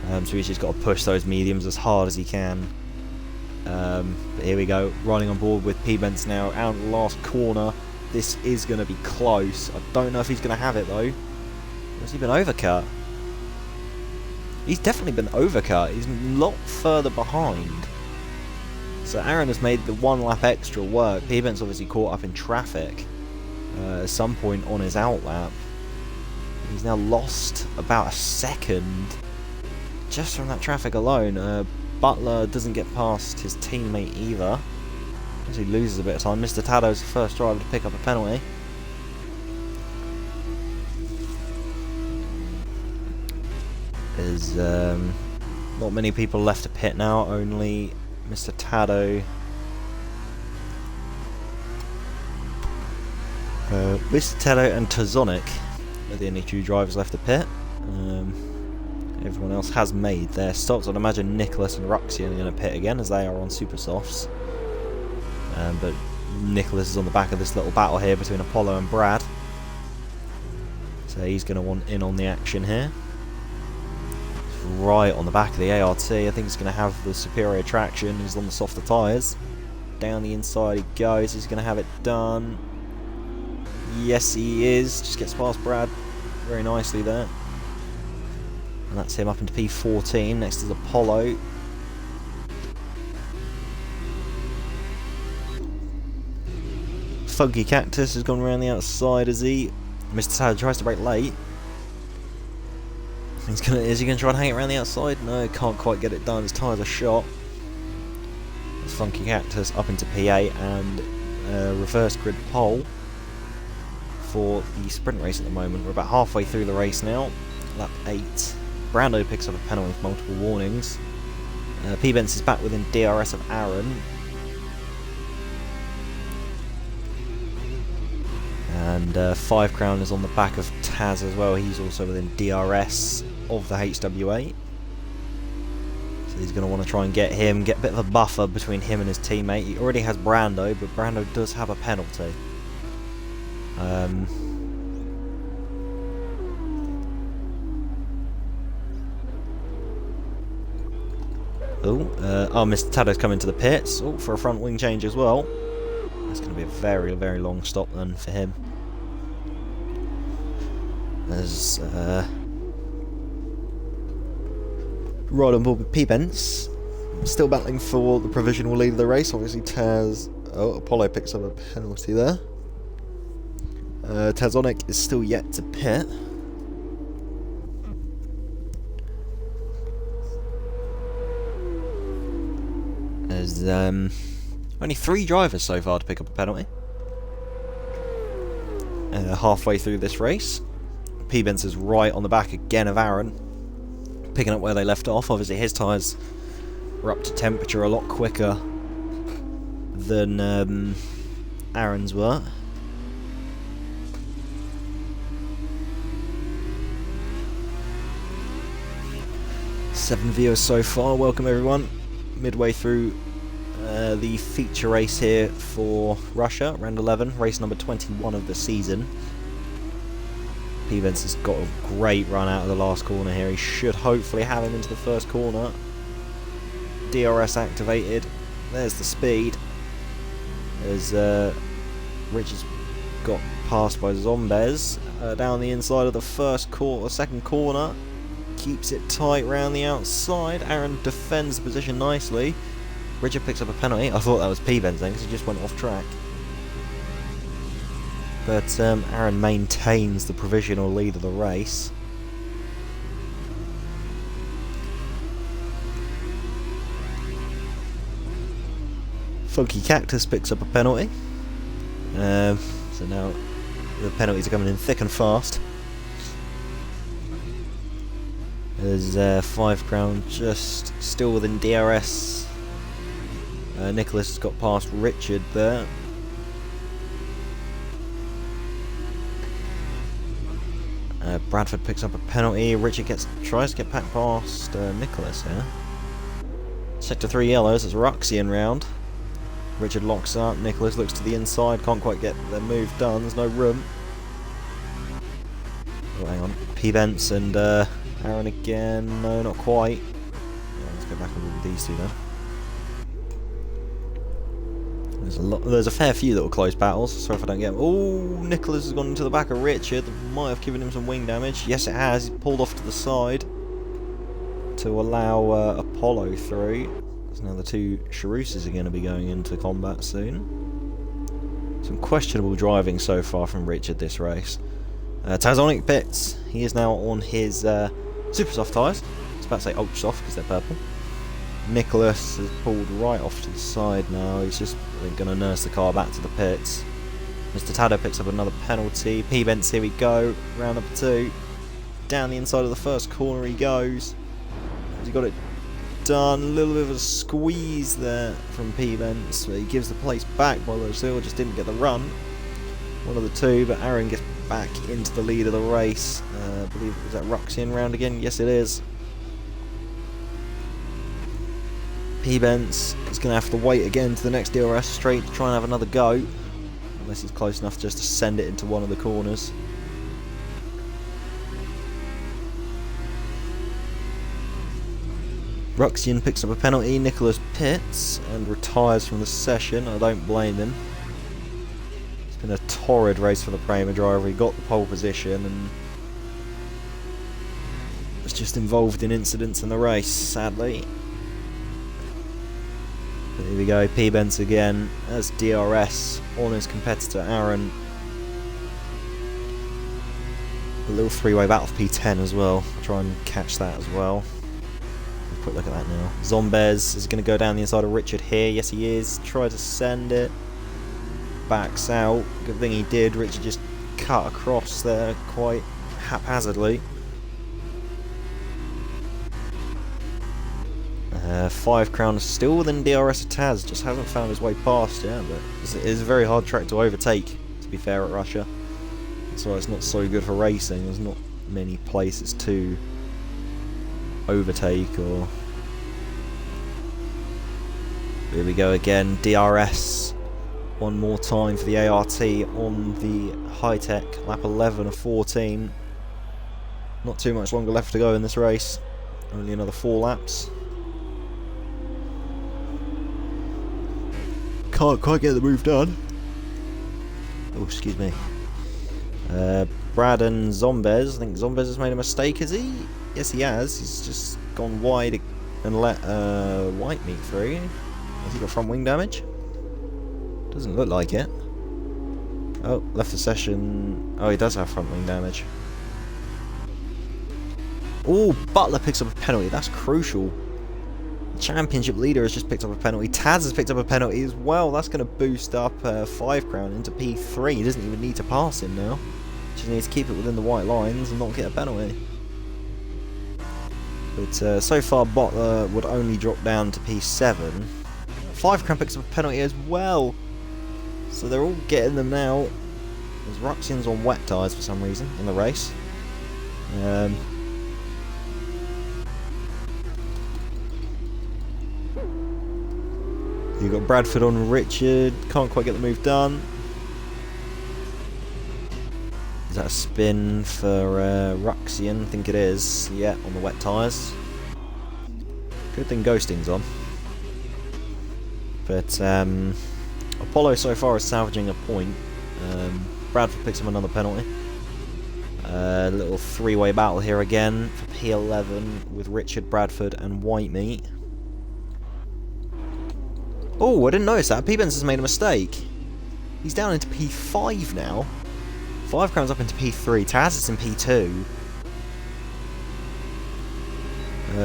So he's just got to push those mediums as hard as he can. But here we go, riding on board with P-Benz now, out in the last corner. This is going to be close. I don't know if he's going to have it though. Has he been overcut? He's definitely been overcut. He's a lot further behind. So Aaron has made the 1 lap extra work. P-Benz obviously caught up in traffic at some point on his out lap. He's now lost about a second just from that traffic alone. Butler doesn't get past his teammate either. As he loses a bit of time. Mr. Tado's the first driver to pick up a penalty. There's not many people left to pit now, only Mr. Tado. Mr. Tado and Tazonic are the only 2 drivers left to pit. Everyone else has made their stops. I'd imagine Nicholas and Ruxy are going to pit again as they are on super softs. But Nicholas is on the back of this little battle here between Apollo and Brad. So he's going to want in on the action here. Right on the back of the ART. I think he's going to have the superior traction. He's on the softer tyres. Down the inside he goes. He's going to have it done. Yes, he is. Just gets past Brad very nicely there. And that's him up into P14. Next is Apollo. Funky Cactus has gone around the outside as he... Mr. Tad tries to brake late. Is he going to try and hang it around the outside? No, can't quite get it done. His tyres are shot. It's Funky Cactus up into P8 and reverse grid pole for the sprint race at the moment. We're about halfway through the race now. Lap 8. Brando picks up a penalty with multiple warnings. P-Benz is back within DRS of Aaron. And 5 crown is on the back of Taz as well. He's also within DRS of the HWA. So he's going to want to try and get a bit of a buffer between him and his teammate. He already has Brando, but Brando does have a penalty. Mr. Tado's coming to the pits. Oh, for a front wing change as well. That's going to be a very, very long stop then for him. As right on board with P-Bence, still battling for the provisional lead of the race. Obviously Taz... Oh, Apollo picks up a penalty there. Tazonic is still yet to pit. There's only 3 drivers so far to pick up a penalty. Halfway through this race, P-Bence is right on the back again of Aaron, picking up where they left off. Obviously his tyres were up to temperature a lot quicker than Aaron's were. Seven viewers so far, welcome everyone. Midway through the feature race here for Russia, round 11, race number 21 of the season. P-Bence has got a great run out of the last corner here. He should hopefully have him into the first corner. DRS activated. There's the speed. As Richard's got passed by Zombez down the inside of the second corner. Keeps it tight round the outside. Aaron defends the position nicely. Richard picks up a penalty. I thought that was P-Bence then because he just went off track. But Aaron maintains the provisional lead of the race. Funky Cactus picks up a penalty. So now the penalties are coming in thick and fast. There's 5 Crown just still within DRS. Nicholas has got past Richard there. Bradford picks up a penalty. Richard tries to get back past Nicholas here. Sector 3 yellows, it's Ruxian round. Richard locks up, Nicholas looks to the inside, can't quite get the move done, there's no room. Oh, hang on. P-Bence and Aaron again, no, not quite. Yeah, let's go back and with these two then. There's a fair few little close battles. Sorry if I don't get them. Oh, Nicholas has gone into the back of Richard. Might have given him some wing damage. Yes, it has. He's pulled off to the side to allow Apollo through. So now the 2 Charousses are going to be going into combat soon. Some questionable driving so far from Richard this race. Tazonic pits. He is now on his super soft tyres. I was about to say ultra soft because they're purple. Nicholas has pulled right off to the side now. He's just going to nurse the car back to the pits. Mr. Taddo picks up another penalty. P-Bence, here we go. Round number 2. Down the inside of the first corner he goes. Has he got it done? A little bit of a squeeze there from P-Bence. He gives the place back while Lucille just didn't get the run. One of the 2, but Aaron gets back into the lead of the race. I believe, is that Ruxian round again? Yes, it is. P-Bence is going to have to wait again to the next DRS straight to try and have another go. Unless he's close enough just to send it into one of the corners. Ruxian picks up a penalty. Nicholas pits and retires from the session. I don't blame him. It's been a torrid race for the Prema driver. He got the pole position and was just involved in incidents in the race, sadly. But here we go, P-Bence again as DRS on his competitor Aaron. A little 3-way battle for P10 as well. I'll try and catch that as well. Quick look at that now. Zombez is going to go down the inside of Richard here. Yes, he is. Try to send it. Backs out. Good thing he did. Richard just cut across there quite haphazardly. 5 Crown is still within DRS of Taz. Just hasn't found his way past yet. But it is a very hard track to overtake, to be fair, at Russia. That's why it's not so good for racing. There's not many places to overtake or... Here we go again, DRS one more time for the ART on the Hi-Tech, lap 11 of 14. Not too much longer left to go in this race, only another 4 laps. Can't quite get the move done. Oh, excuse me. Brad and Zombez. I think Zombez has made a mistake, has he? Yes, he has. He's just gone wide and let White meet through. Has he got front wing damage? Doesn't look like it. Oh, left the session. Oh, he does have front wing damage. Oh, Butler picks up a penalty. That's crucial. The championship leader has just picked up a penalty. Taz has picked up a penalty as well. That's going to boost up 5 Crown into P3. He doesn't even need to pass him now. Just needs to keep it within the white lines and not get a penalty. But so far, Butler would only drop down to P7. 5 Crown picks up a penalty as well. So they're all getting them now. There's Ruxian's on wet tyres for some reason in the race. You've got Bradford on Richard. Can't quite get the move done. Is that a spin for Ruxian? I think it is. Yeah, on the wet tyres. Good thing Ghosting's on. But Apollo so far is salvaging a point. Bradford picks up another penalty. A little 3-way battle here again for P11 with Richard, Bradford and Whitemeat. Oh, I didn't notice that. P-Benz has made a mistake. He's down into P5 now. 5 Crown's up into P3. Taz is in P2.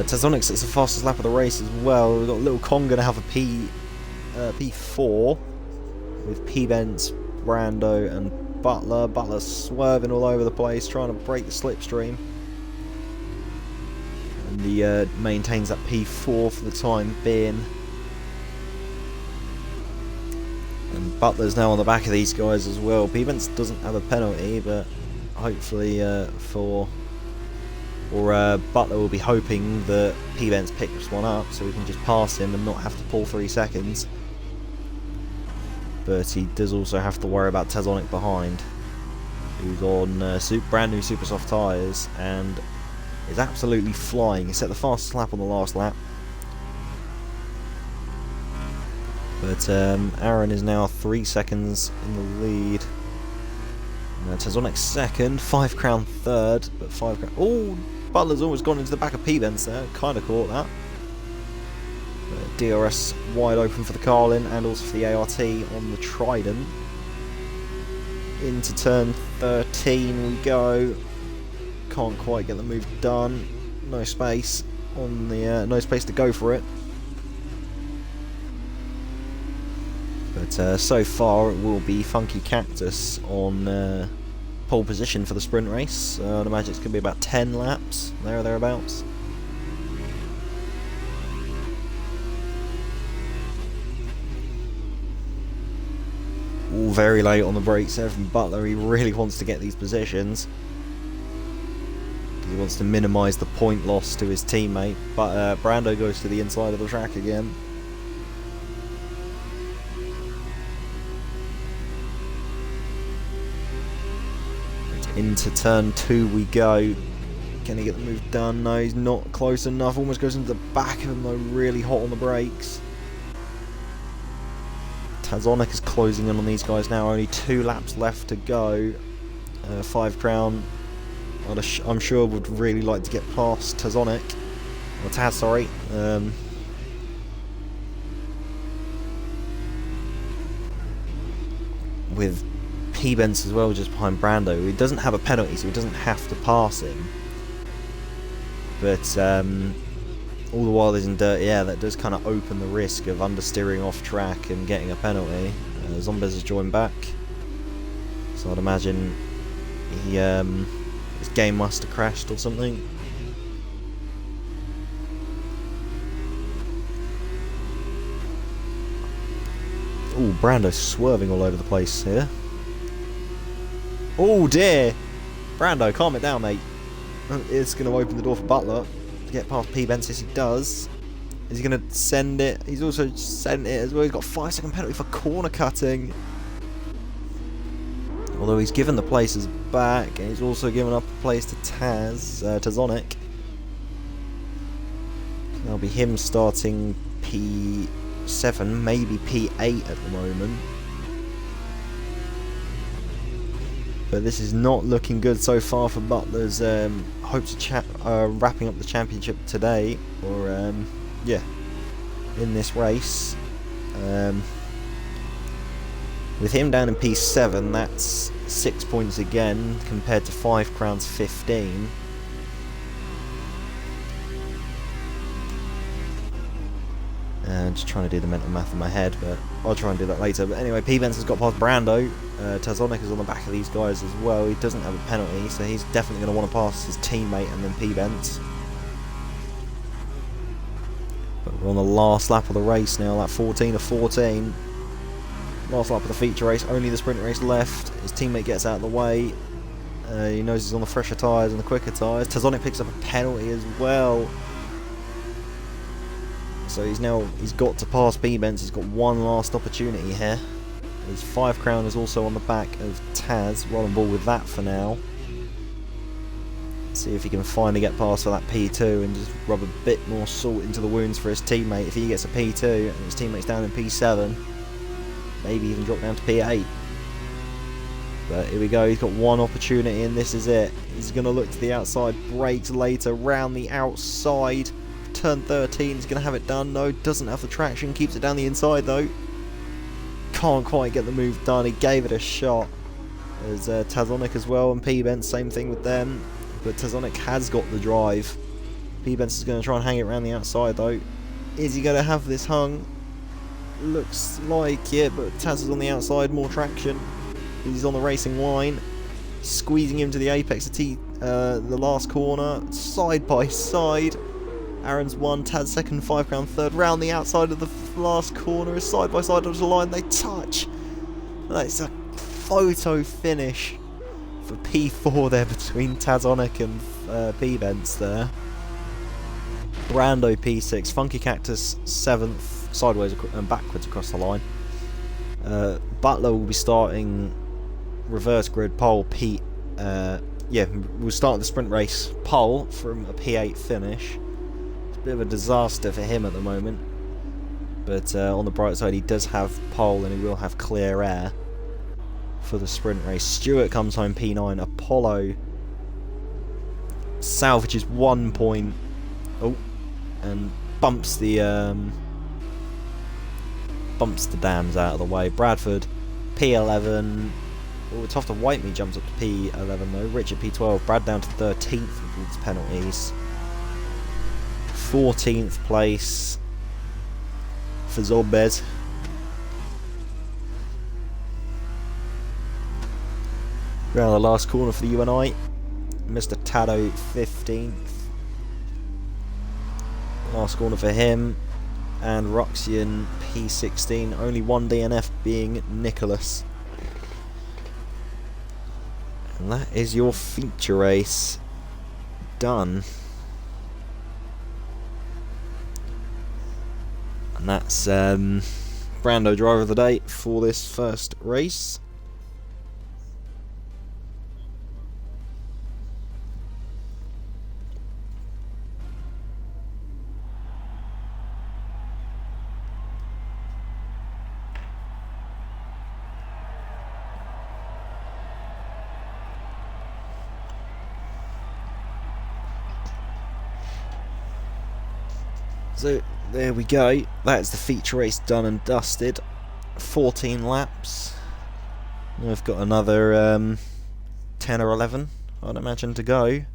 Tazonix is the fastest lap of the race as well. We've got Little Kong going to have a P4 with P-Benz, Brando and Butler. Butler swerving all over the place, trying to break the slipstream. And he maintains that P4 for the time being. And Butler's now on the back of these guys as well. P-Benz doesn't have a penalty, but hopefully Butler will be hoping that P-Benz picks one up so we can just pass him and not have to pull 3 seconds. But he does also have to worry about Tazonic behind, who's on brand new super soft tyres and is absolutely flying. He set the fastest lap on the last lap. But Aaron is now 3 seconds in the lead. Tazonic second, 5 Crown third, but 5 Crown. Oh, Butler's almost gone into the back of P-Benz there. Kind of caught that. DRS wide open for the Carlin and also for the ART on the Trident. Into turn 13 we go. Can't quite get the move done. No space on the no space to go for it. But so far it will be Funky Cactus on pole position for the sprint race. I'd imagine it's going to be about 10 laps, there or thereabouts. All very late on the brakes there from Butler. He really wants to get these positions. He wants to minimise the point loss to his teammate. But Brando goes to the inside of the track again. Into turn 2 we go. Can he get the move done? No, he's not close enough. Almost goes into the back of him though, really hot on the brakes. Tazonic is closing in on these guys now. Only 2 laps left to go. 5 Crown, I'm sure, would really like to get past Tazonic. Or Taz, sorry. With P-Benz as well just behind Brando. He doesn't have a penalty, so he doesn't have to pass him. But all the while he's in dirt, yeah, that does kind of open the risk of understeering off track and getting a penalty. Zombez has joined back, so I'd imagine his game must have crashed or something. Oh, Brando's swerving all over the place here. Oh dear! Brando, calm it down, mate. It's going to open the door for Butler to get past P-Benz. Yes, he does. Is he going to send it? He's also sent it as well. He's got a 5-second penalty for corner cutting. Although he's given the places back, and he's also given up a place to Tazonic. That'll be him starting P7, maybe P8 at the moment. But this is not looking good so far for Butler's hopes of wrapping up the championship today, or yeah, in this race. With him down in P7, that's 6 points again compared to 5 crowns 15. Just trying to do the mental math in my head, but I'll try and do that later. But anyway, P-Bence has got past Brando. Tazonic is on the back of these guys as well. He doesn't have a penalty, so he's definitely going to want to pass his teammate and then P-Bence. But we're on the last lap of the race now, that 14 of 14. Last lap of the feature race, only the sprint race left. His teammate gets out of the way. He knows he's on the fresher tyres and the quicker tyres. Tazonic picks up a penalty as well. So he's got to pass P-Bence. He's got one last opportunity here. His 5 crown is also on the back of Taz. Roll and ball with that for now. See if he can finally get past for that P2 and just rub a bit more salt into the wounds for his teammate. If he gets a P2 and his teammate's down in P7, maybe even drop down to P8. But here we go, he's got one opportunity and this is it. He's going to look to the outside, brakes later, round the outside. Turn 13, he's going to have it done. No, doesn't have the traction, keeps it down the inside though. Can't quite get the move done, he gave it a shot. There's Tazonic as well and P-Bence, same thing with them. But Tazonic has got the drive. P-Bence is going to try and hang it around the outside though. Is he going to have this hung? Looks like it, but Taz is on the outside, more traction. He's on the racing line. Squeezing him to the apex of the last corner, side by side. Aaron's 1, Taz 2nd, 5 crown 3rd, round the outside of the last corner, side by side onto the line, they touch. That's a photo finish for P4 there between Tazonic and P-Bence there. Brando P6, Funky Cactus 7th, sideways and backwards across the line. Butler will be starting reverse grid pole we'll start the sprint race pole from a P8 finish. Bit of a disaster for him at the moment, but on the bright side he does have pole and he will have clear air for the sprint race. Stewart comes home P9. Apollo salvages 1 point, and bumps the dams out of the way. Bradford P11. It's off to Whitemea, jumps up to P11 though. Richard P12. Brad down to 13th with his penalties. 14th place for Zombez. Around the last corner for the UNI. Mr. Tado 15th. Last corner for him. And Roxian P16. Only one DNF being Nicholas. And that is your feature race done. And that's Brando driver of the day for this first race. So there we go, that's the feature race done and dusted. 14 laps. We've got another 10 or 11, I'd imagine, to go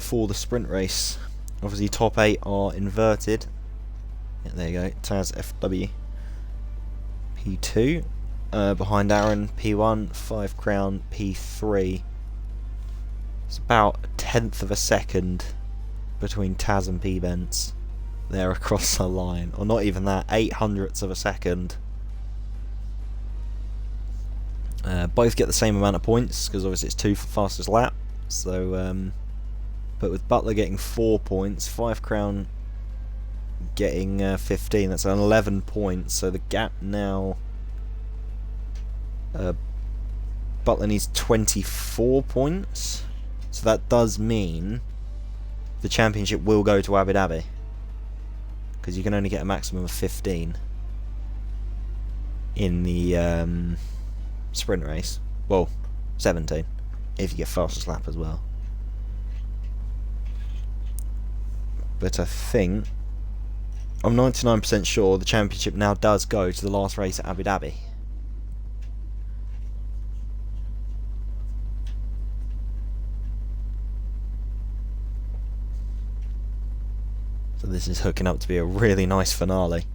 for the sprint race. Obviously top 8 are inverted. Yeah, there you go, Taz FW P2. Behind Aaron P1, 5 crown P3. It's about a 1/10 of a second between Taz and P-Bence there across the line, or not even that, 0.08 of a second. Both get the same amount of points because obviously it's 2 for fastest lap. So, but with Butler getting 4 points, 5 crown getting 15, that's an 11 points. So the gap now, Butler needs 24 points. So that does mean the championship will go to Abu Dhabi, because you can only get a maximum of 15 in the sprint race. Well, 17, if you get fastest lap as well. But I think, I'm 99% sure the championship now does go to the last race at Abu Dhabi. So this is hooking up to be a really nice finale.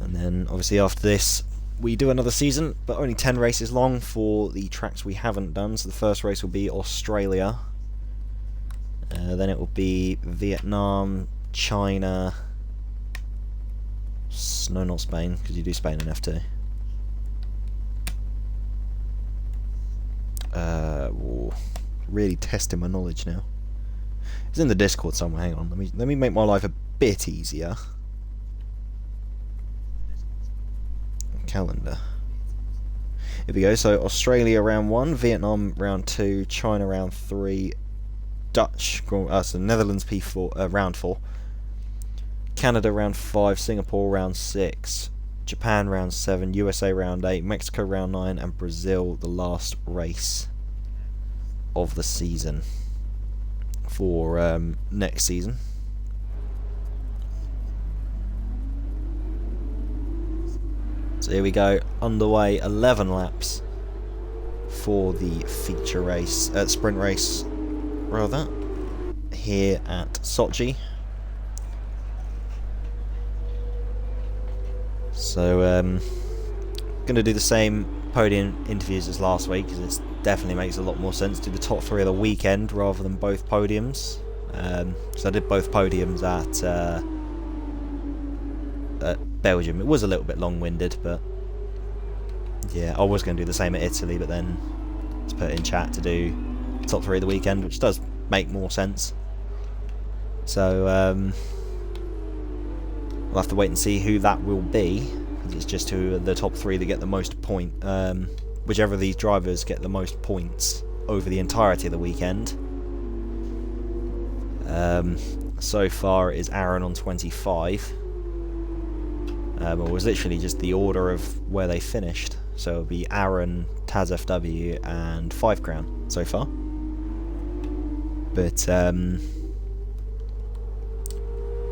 And then obviously after this we do another season, but only 10 races long for the tracks we haven't done. So the first race will be Australia. Then it will be Vietnam, China, no, not Spain, because you do Spain in F2. Really testing my knowledge now. It's in the Discord somewhere. Hang on, let me make my life a bit easier. Calendar. Here we go. So Australia round 1, Vietnam round 2, China round 3, Dutch, so Netherlands P4 round 4, Canada round 5, Singapore round 6, Japan round 7, USA round 8, Mexico round 9, and Brazil the last race of the season for next season. So here we go, underway, 11 laps for the feature race, sprint race rather, here at Sochi. So going to do the same podium interviews as last week, because it definitely makes a lot more sense to do the top 3 of the weekend rather than both podiums. So I did both podiums at Belgium. It was a little bit long-winded, but yeah, I was going to do the same at Italy, but then it's put in chat to do top 3 of the weekend, which does make more sense. So we'll have to wait and see who that will be, because it's just who are the top 3 that get the most point. Whichever of these drivers get the most points over the entirety of the weekend. So far it is Aaron on 25. It was literally just the order of where they finished. So it'll be Aaron, Taz FW, and 5 Crown so far. But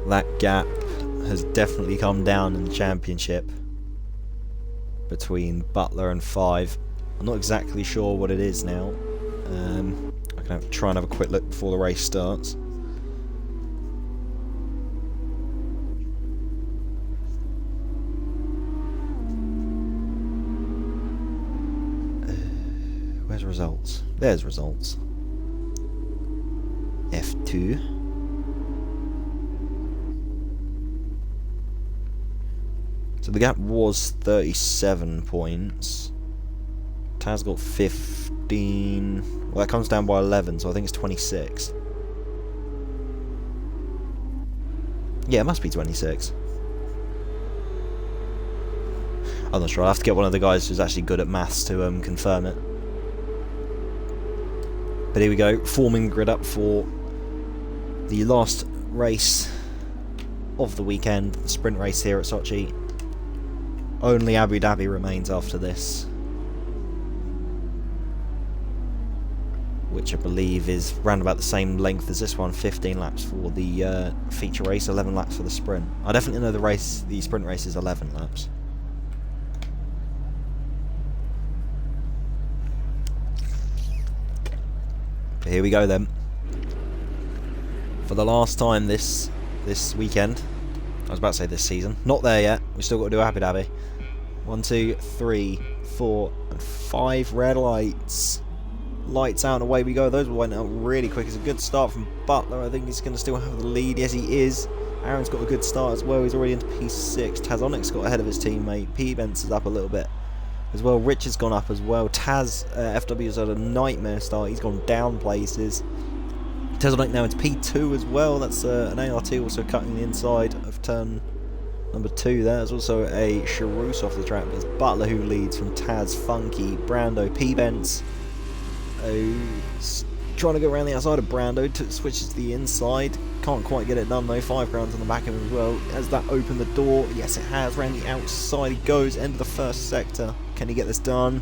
that gap has definitely come down in the championship between Butler and 5. I'm not exactly sure what it is now. I can try and have a quick look before the race starts. Where's results? There's results. F2. So the gap was 37 points. Taz got 15. Well, that comes down by 11, so I think it's 26. Yeah, it must be 26. I'm not sure. I'll have to get one of the guys who's actually good at maths to confirm it. But here we go, forming the grid up for the last race of the weekend, the sprint race here at Sochi. Only Abu Dhabi remains after this, which I believe is round about the same length as this one, 15 laps for the feature race, 11 laps for the sprint. I definitely know the sprint race is 11 laps. But here we go then. For the last time this weekend, I was about to say this season, not there yet, we've still got to do Abu Dhabi. 1, 2, 3, 4, and 5 red lights. Lights out and away we go. Those went out really quick. It's a good start from Butler. I think he's going to still have the lead. Yes, he is. Aaron's got a good start as well. He's already into P6. Tazonic's got ahead of his teammate. P-Bence is up a little bit as well. Richard's gone up as well. Taz, FW has had a nightmare start. He's gone down places. Tazonic now into P2 as well. That's an ART also cutting the inside of turn number 2 there. There's also a Charus off the track. There's Butler who leads from Taz, Funky, Brando, P-Bence. Trying to go around the outside of Brando, switches to the inside. Can't quite get it done though. 5 rounds on the back of him as well. Has that opened the door? Yes, it has. Round the outside he goes. End of the first sector. Can he get this done?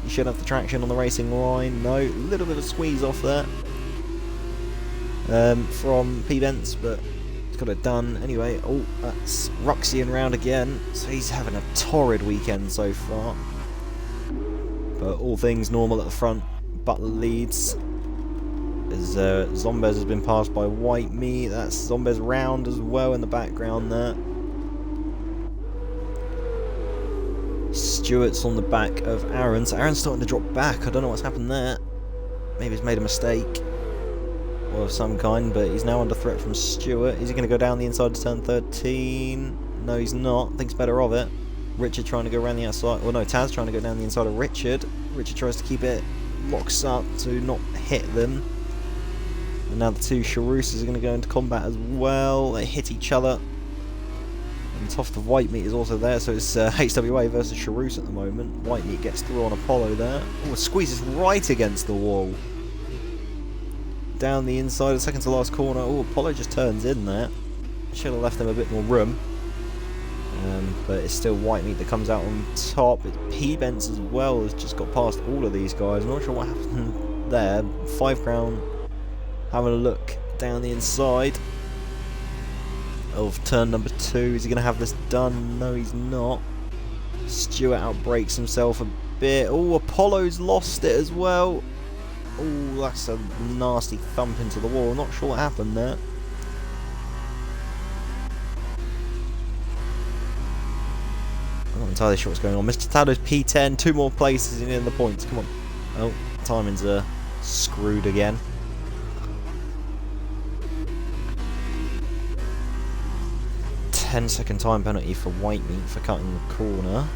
You should have the traction on the racing line. No, a little bit of a squeeze off there from P-Bence, but he's got it done anyway. Oh, that's Ruxian round again, so he's having a torrid weekend so far. But all things normal at the front. Butler leads. As Zombez has been passed by White Meat. That's Zombez round as well in the background there. Stewart's on the back of Aaron, so Aaron's starting to drop back. I don't know what's happened there. Maybe he's made a mistake or of some kind, but he's now under threat from Stewart. Is he going to go down the inside to turn 13? No, he's not. Thinks better of it. Richard trying to go around the outside. Well, no, Taz trying to go down the inside of Richard. Richard tries to keep it locks up to not hit them. And now the two Charusas are going to go into combat as well. They hit each other. And Toft of White Meat is also there, so it's HWA versus Charus at the moment. White Meat gets through on Apollo there. Oh, squeezes right against the wall. Down the inside, the second to last corner. Oh, Apollo just turns in there. Should have left them a bit more room. But it's still White Meat that comes out on top. It's P-Bence as well, has just got past all of these guys. I'm not sure what happened there. 5 Crown having a look down the inside of turn number 2. Is he going to have this done? No, he's not. Stewart outbreaks himself a bit. Oh, Apollo's lost it as well. Oh, that's a nasty thump into the wall. Not sure what happened there. I'm not entirely sure what's going on. Mr. Tado's P10. 2 more places in the points. Come on. Oh, timing's screwed again. Ten-second time penalty for White Meat for cutting the corner.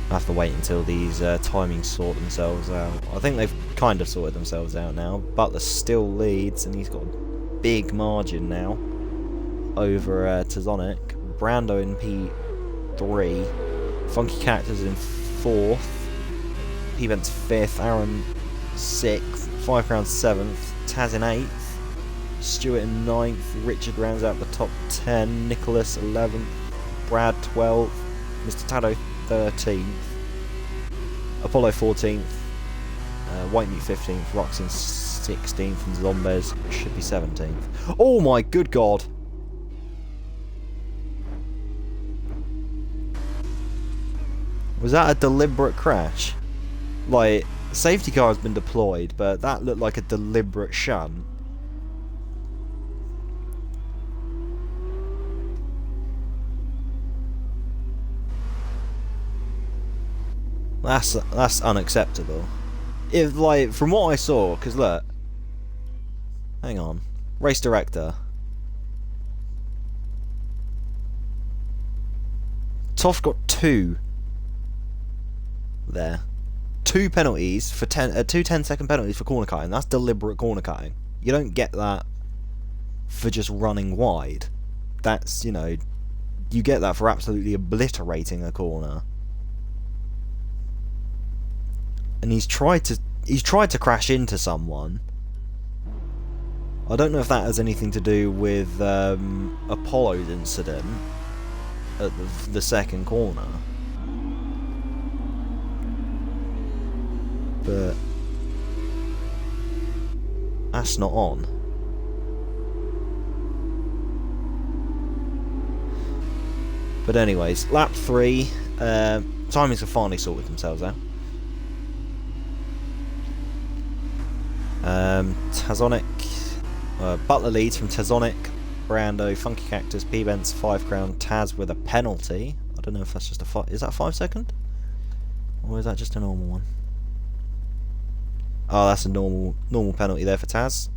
I have to wait until these timings sort themselves out. I think they've kind of sorted themselves out now. Butler still leads, and he's got a big margin now over Tazonic. Brando in P3. Funky Cactus in 4th. P-Bence 5th. Aaron 6th. 5 Crown 7th. Taz in 8th. Stewart in 9th. Richard rounds out the top 10. Nicholas 11th. Brad 12th. Mr. Tado 13th. Apollo 14th. White Meat 15th. Roxin 16th. And Zombez should be 17th. Oh my good god! Was that a deliberate crash? Like, safety car has been deployed, but that looked like a deliberate shunt. That's unacceptable. If, like, from what I saw, because look, hang on, race director. Toft got 2 there. 2 penalties for 2 10-second penalties for corner cutting. That's deliberate corner cutting. You don't get that for just running wide. That's, you know, you get that for absolutely obliterating a corner. And he's tried to crash into someone. I don't know if that has anything to do with Apollo's incident at the second corner. But that's not on. But anyways, lap 3. Timings have finally sorted themselves out. Tazonic, Butler leads from Tazonic, Brando, Funky Cactus, P-Bence, 5 Crown, Taz with a penalty. I don't know if that's just a is that 5 second? Or is that just a normal one? Oh, that's a normal penalty there for Taz.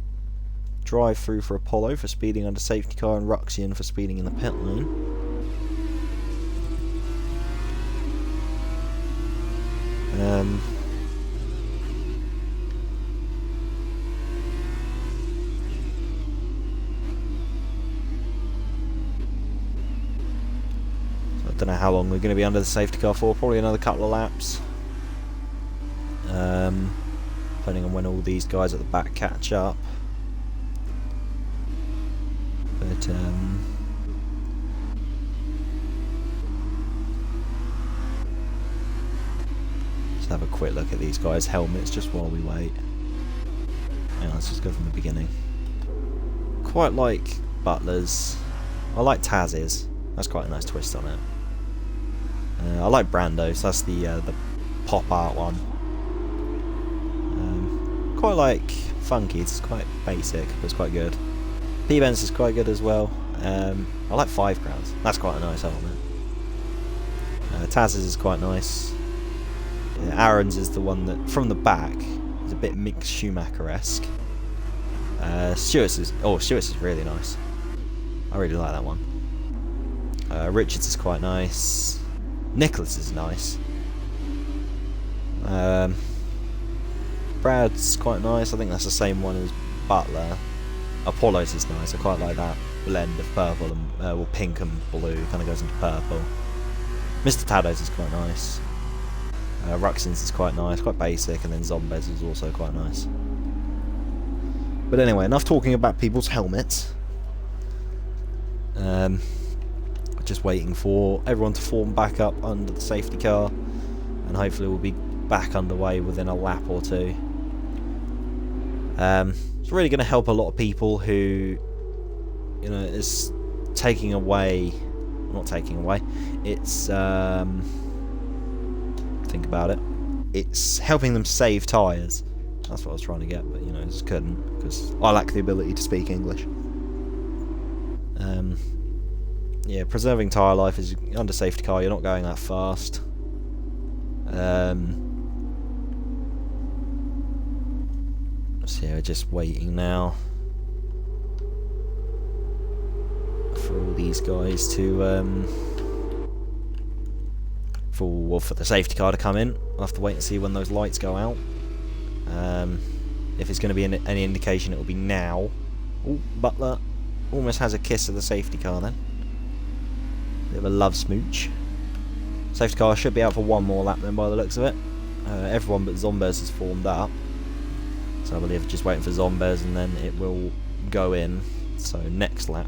Drive through for Apollo for speeding under safety car, and Ruxian for speeding in the pit lane. I don't know how long we're going to be under the safety car for. Probably another couple of laps. Depending on when all these guys at the back catch up. But quick look at these guys' helmets just while we wait. Yeah, let's just go from the beginning. Quite like Butler's. I like Taz's. That's quite a nice twist on it. I like Brando's. That's the pop art one. Quite like Funky's. It's quite basic, but it's quite good. P-Ben's is quite good as well. I like 5 crowns. That's quite a nice helmet. Taz's is quite nice. Yeah, Aaron's is the one that, from the back, is a bit Mick Schumacher-esque. Stewart's is really nice. I really like that one. Richards is quite nice. Nicholas is nice. Brad's quite nice. I think that's the same one as Butler. Apollo's is nice. I quite like that blend of purple and well, pink and blue. Kind of goes into purple. Mr. Tado's is quite nice. Ruxin's is quite nice, quite basic, and then Zombez is also quite nice. But anyway, enough talking about people's helmets. Just waiting for everyone to form back up under the safety car, and hopefully we'll be back underway within a lap or two. It's really going to help a lot of people who, you know, it's taking away, not taking away, it's, think about it, it's helping them save tyres. That's what I was trying to get, but you know, I just couldn't, because I lack the ability to speak English. Yeah, preserving tyre life is, under safety car, you're not going that fast. So yeah, we're just waiting now for all these guys to, for the safety car to come in. I'll have to wait and see when those lights go out. If it's going to be any indication, it will be now. Oh, Butler almost has a kiss of the safety car then. Bit of a love smooch. Safety car should be out for one more lap then by the looks of it. Everyone but Zombez has formed up. So I believe just waiting for Zombez and then it will go in. So next lap.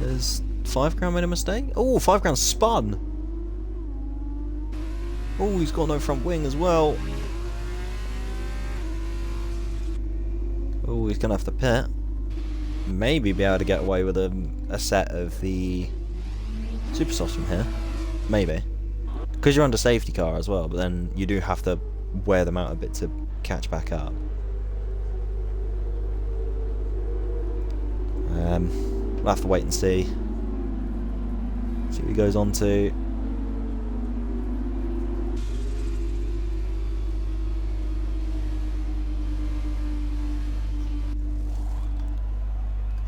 There's 5 grand made a mistake? Oh, 5 grand spun! Oh, he's got no front wing as well. Oh, he's going to have to pit. Maybe be able to get away with a set of the super softs from here. Maybe. Because you're under safety car as well, but then you do have to wear them out a bit to catch back up. We'll have to wait and see. See what he goes on to.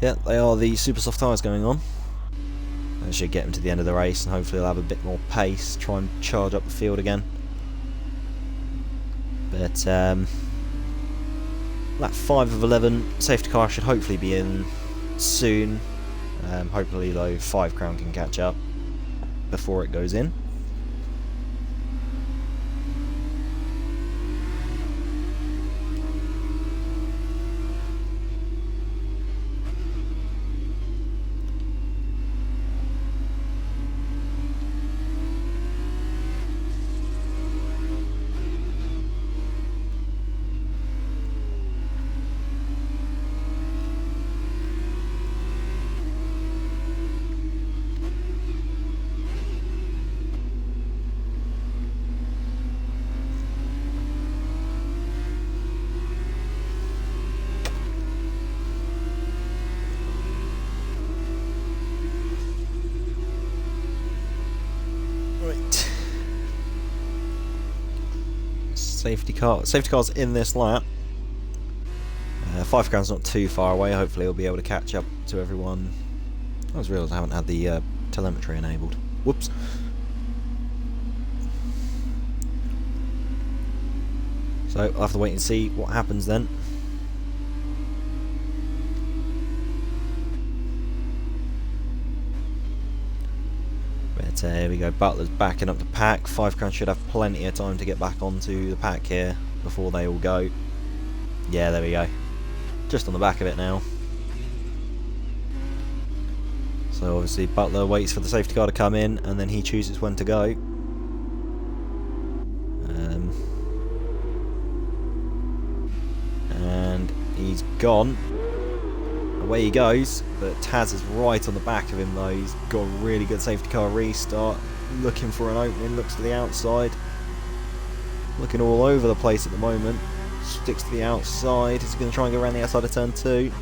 Yeah, they are the super soft tyres going on. That should get him to the end of the race, and hopefully he'll have a bit more pace, try and charge up the field again. But lap 5 of 11, safety car should hopefully be in soon. Hopefully though 5 crown can catch up before it goes in. Safety car's in this lap. 5 crown's not too far away. Hopefully he'll be able to catch up to everyone. I just realised I haven't had the telemetry enabled. Whoops. So I'll have to wait and see what happens then. But So here we go, Butler's backing up the pack. 5 Crown should have plenty of time to get back onto the pack here before they all go. Yeah, there we go. Just on the back of it now. So obviously Butler waits for the safety car to come in and then he chooses when to go. And he's gone. Away he goes, but Taz is right on the back of him though. He's got a really good safety car restart. Looking for an opening, looks to the outside. Looking all over the place at the moment. Sticks to the outside. He's going to try and go around the outside of turn 2.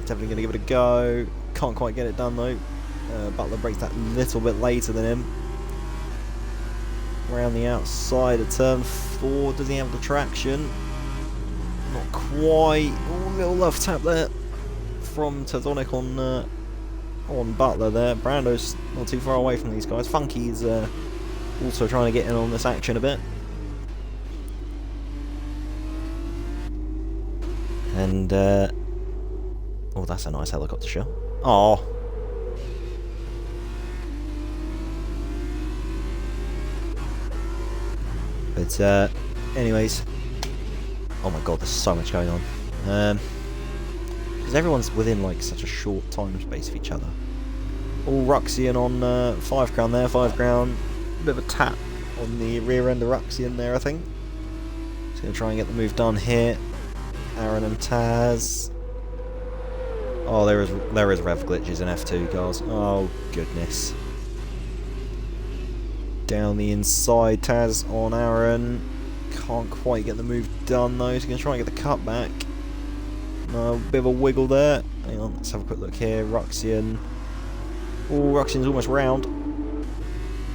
Definitely going to give it a go. Can't quite get it done though. Butler breaks that a little bit later than him. Around the outside of turn 4. Does he have the traction? Not quite. Oh, little love tap there from Tazonic on Butler there. Brando's not too far away from these guys. Funky's also trying to get in on this action a bit. And oh, that's a nice helicopter shot. Oh. But anyways, oh my god, there's so much going on. Because everyone's within like such a short time space of each other. All Ruxian on 5 Crown there. 5 Crown, a bit of a tap on the rear end of Ruxian there, I think. Just gonna try and get the move done here. Aaron and Taz. Oh, there is rev glitches in F2 cars. Oh goodness. Down the inside, Taz on Aaron. Can't quite get the move done though. He's gonna try and get the cut back. No, a bit of a wiggle there. Hang on, let's have a quick look here. Ruxian. Oh, Ruxian's almost round.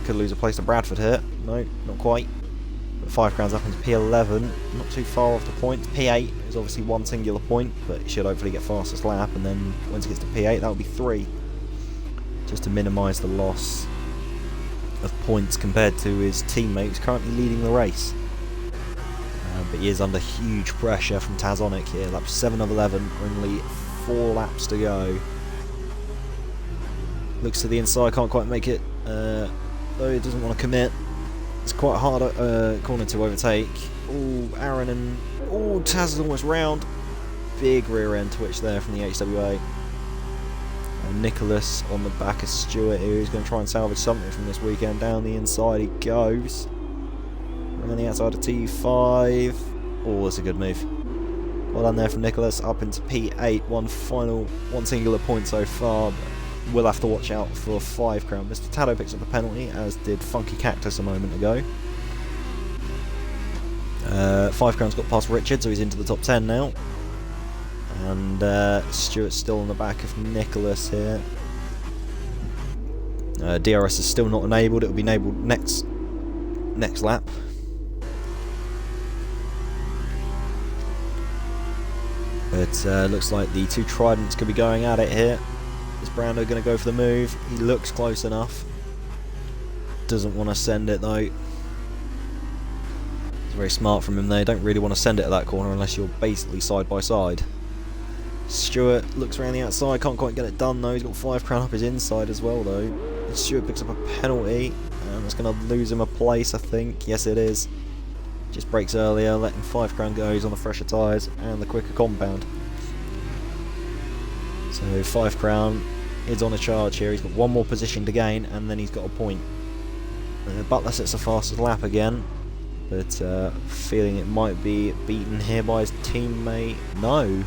Could lose a place to Bradford here. No, not quite. But 5 Crowns up into P11. Not too far off the point. P8 is obviously one singular point, but it should hopefully get fastest lap. And then once it gets to P8, that will be 3. Just to minimise the loss of points compared to his teammate who's currently leading the race. But he is under huge pressure from Tazonic here. Lap 7 of 11, only 4 laps to go. Looks to the inside, can't quite make it, though he doesn't want to commit. It's quite a hard corner to overtake. Oh, Aaron and... oh, Taz is almost round. Big rear end twitch there from the HWA. And Nicholas on the back of Stewart here, who's going to try and salvage something from this weekend. Down the inside he goes. Around the outside of T5. Oh, that's a good move. Well done there from Nicholas. Up into P8. One singular point so far. But we'll have to watch out for 5 Crown. Mr. Tado picks up a penalty, as did Funky Cactus a moment ago. 5 Crown's got past Richard, so he's into the top 10 now. And Stewart's still on the back of Nicholas here. DRS is still not enabled. It will be enabled next lap. But looks like the 2 Tridents could be going at it here. Is Brando going to go for the move? He looks close enough. Doesn't want to send it though. It's very smart from him there. Don't really want to send it at that corner unless you're basically side by side. Stewart looks around the outside, can't quite get it done though. He's got 5 Crown up his inside as well though. And Stewart picks up a penalty, and that's going to lose him a place, I think. Yes, it is. Just brakes earlier, letting 5 Crown go. He's on the fresher tyres and the quicker compound. So 5 Crown is on a charge here. He's got one more position to gain, and then he's got a point. Butler sets the fastest lap again, but feeling it might be beaten here by his teammate. No.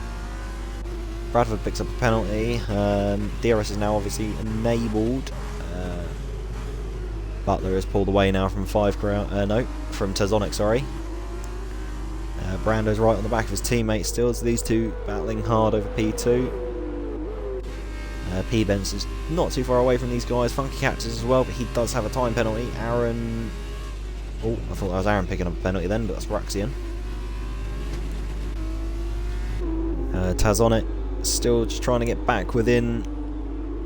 Bradford picks up a penalty. DRS is now obviously enabled. Butler has pulled away now from 5 Crown. No, from Tazonic, sorry. Brando's right on the back of his teammate still. So these two battling hard over P2. P-Benz is not too far away from these guys. Funky Cactus as well, but he does have a time penalty. Aaron... oh, I thought that was Aaron picking up a penalty then, but that's Ruxian. Tazonic still just trying to get back within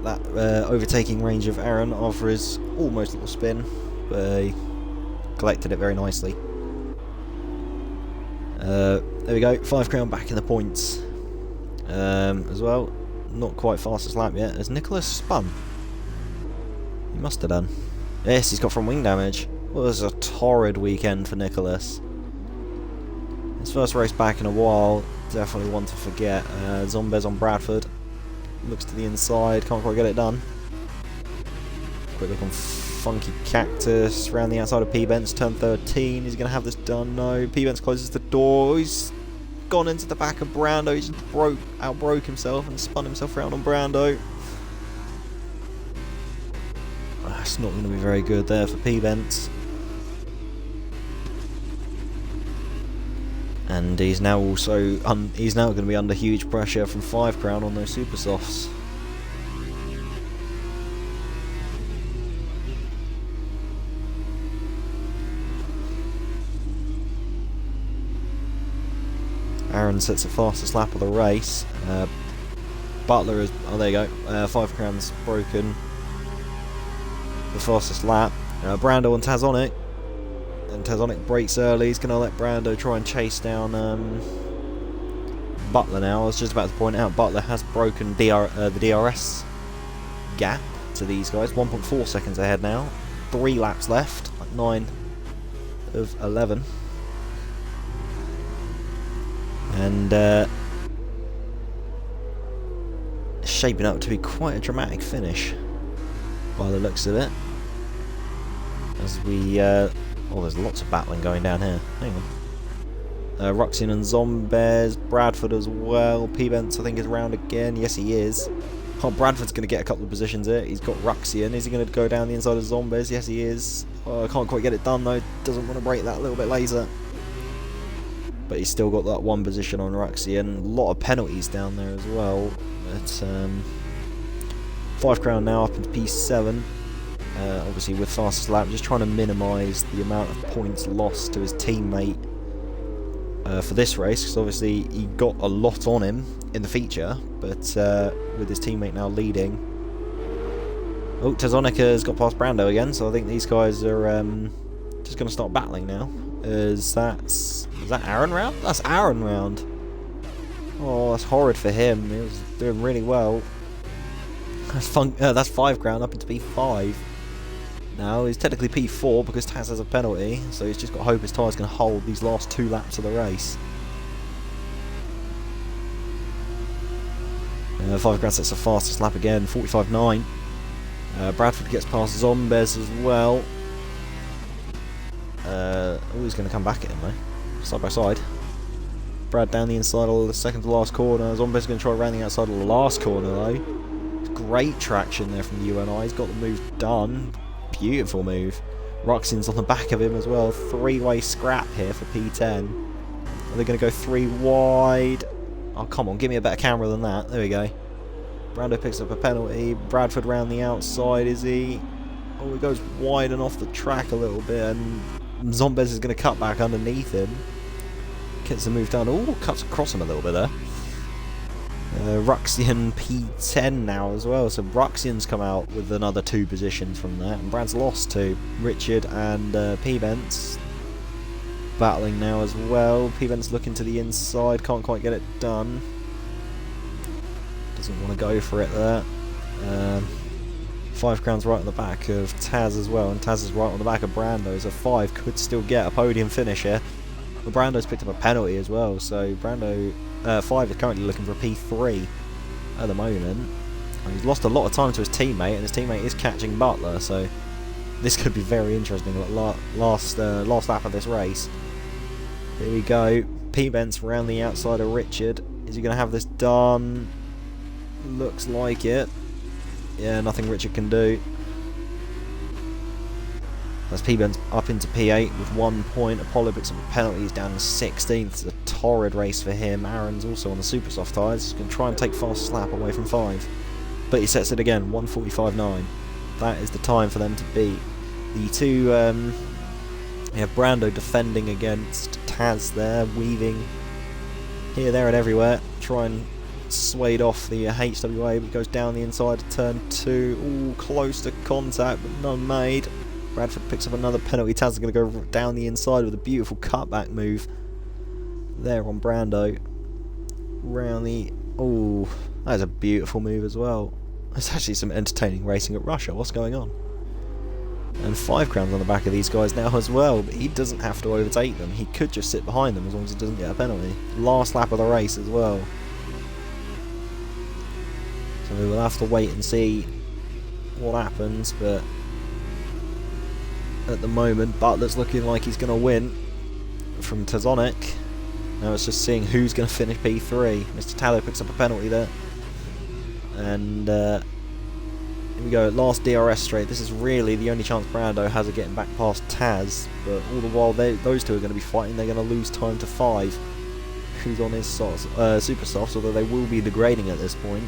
that overtaking range of Aaron after his almost little spin, but he collected it very nicely. There we go, 5 Crown back in the points as well. Not quite fastest lap yet. Has Nicholas spun? He must have done. Yes, he's got front wing damage. It was a torrid weekend for Nicholas. His first race back in a while, definitely one to forget. Zombez on Bradford. Looks to the inside, can't quite get it done. Quick look on Funky Cactus, around the outside of P-Bents, turn 13. He's going to have this done, no. P-Bents closes the door, he's gone into the back of Brando, he's just outbroke himself and spun himself around on Brando. That's not going to be very good there for P-Bents. And he's now also he's now going to be under huge pressure from 5 Crown on those super softs. Aaron sets the fastest lap of the race. Butler is, oh there you go, 5 Crown's broken the fastest lap. Brando on Tazonic. And Tazonic breaks early. He's going to let Brando try and chase down Butler now. I was just about to point out Butler has broken the DRS gap to these guys. 1.4 seconds ahead now. 3 laps left. Like 9 of 11. And shaping up to be quite a dramatic finish by the looks of it. As we... oh, there's lots of battling going down here. Hang on. Ruxian and Zombez, Bradford as well. P-Bents, I think, is round again. Yes, he is. Oh, Bradford's going to get a couple of positions here. He's got Ruxian. Is he going to go down the inside of Zombez? Yes, he is. Oh, I can't quite get it done, though. Doesn't want to break that a little bit later. But he's still got that one position on Ruxian. A lot of penalties down there as well. But 5 Crown now up into P7. Obviously with fastest lap, just trying to minimise the amount of points lost to his teammate for this race, because obviously he got a lot on him in the feature, but with his teammate now leading. Oh, Tazonica's got past Brando again, so I think these guys are just going to start battling now. Is that Aaron round? That's Aaron round. Oh, that's horrid for him. He was doing really well. That's 5 Crown up into P5. Now he's technically P4 because Taz has a penalty, so he's just got to hope his tyre's going to hold these last 2 laps of the race. 5 Crown sets the fastest lap again, 45.9. Bradford gets past Zombez as well. Oh, he's going to come back at him though, side by side. Brad down the inside of the second to last corner. Zombez going to try around the outside of the last corner though. Great traction there from the UNI. He's got the move done. Beautiful move. Ruxian's on the back of him as well. 3-way scrap here for P10. Are they going to go 3 wide? Oh, come on. Give me a better camera than that. There we go. Brando picks up a penalty. Bradford round the outside, is he? Oh, he goes wide and off the track a little bit. And Zombez is going to cut back underneath him. Gets the move done. Oh, cuts across him a little bit there. Ruxian P10 now as well, so Ruxian's come out with another 2 positions from there, and Brad's lost to Richard and P-Bents battling now as well. P-Bents looking to the inside, can't quite get it done. Doesn't want to go for it there. 5 Crown's right on the back of Taz as well, and Taz is right on the back of Brando, so 5 could still get a podium finish here. But Brando's picked up a penalty as well, so Brando 5 is currently looking for a P3 at the moment. He's lost a lot of time to his teammate, and his teammate is catching Butler, so this could be very interesting. Last lap of this race. Here we go. P-Bents around the outside of Richard. Is he going to have this done? Looks like it. Yeah, nothing Richard can do. That's P-Bents up into P8 with 1 point. Apollo picks up a penalty, he's down to 16th. It's a torrid race for him. Aaron's also on the super soft tyres. He's going to try and take fastest lap away from 5. But he sets it again, 1:45.9. That is the time for them to beat. The two, you have Brando defending against Taz there, weaving here, there and everywhere. Try and swayed off the HWA, but goes down the inside of turn 2. All close to contact, but none made. Bradford picks up another penalty. Taz is going to go down the inside with a beautiful cutback move there on Brando. Round the... oh, that is a beautiful move as well. There's actually some entertaining racing at Russia. What's going on? And 5 Crown's on the back of these guys now as well, but he doesn't have to overtake them. He could just sit behind them as long as he doesn't get a penalty. Last lap of the race as well. So we'll have to wait and see what happens, but at the moment Butler's looking like he's going to win from Tazonic. Now it's just seeing who's going to finish P3. Mr. Tallow picks up a penalty there. And here we go, last DRS straight. This is really the only chance Brando has of getting back past Taz, but all the while those two are going to be fighting. They're going to lose time to 5, who's on his super softs, although they will be degrading at this point,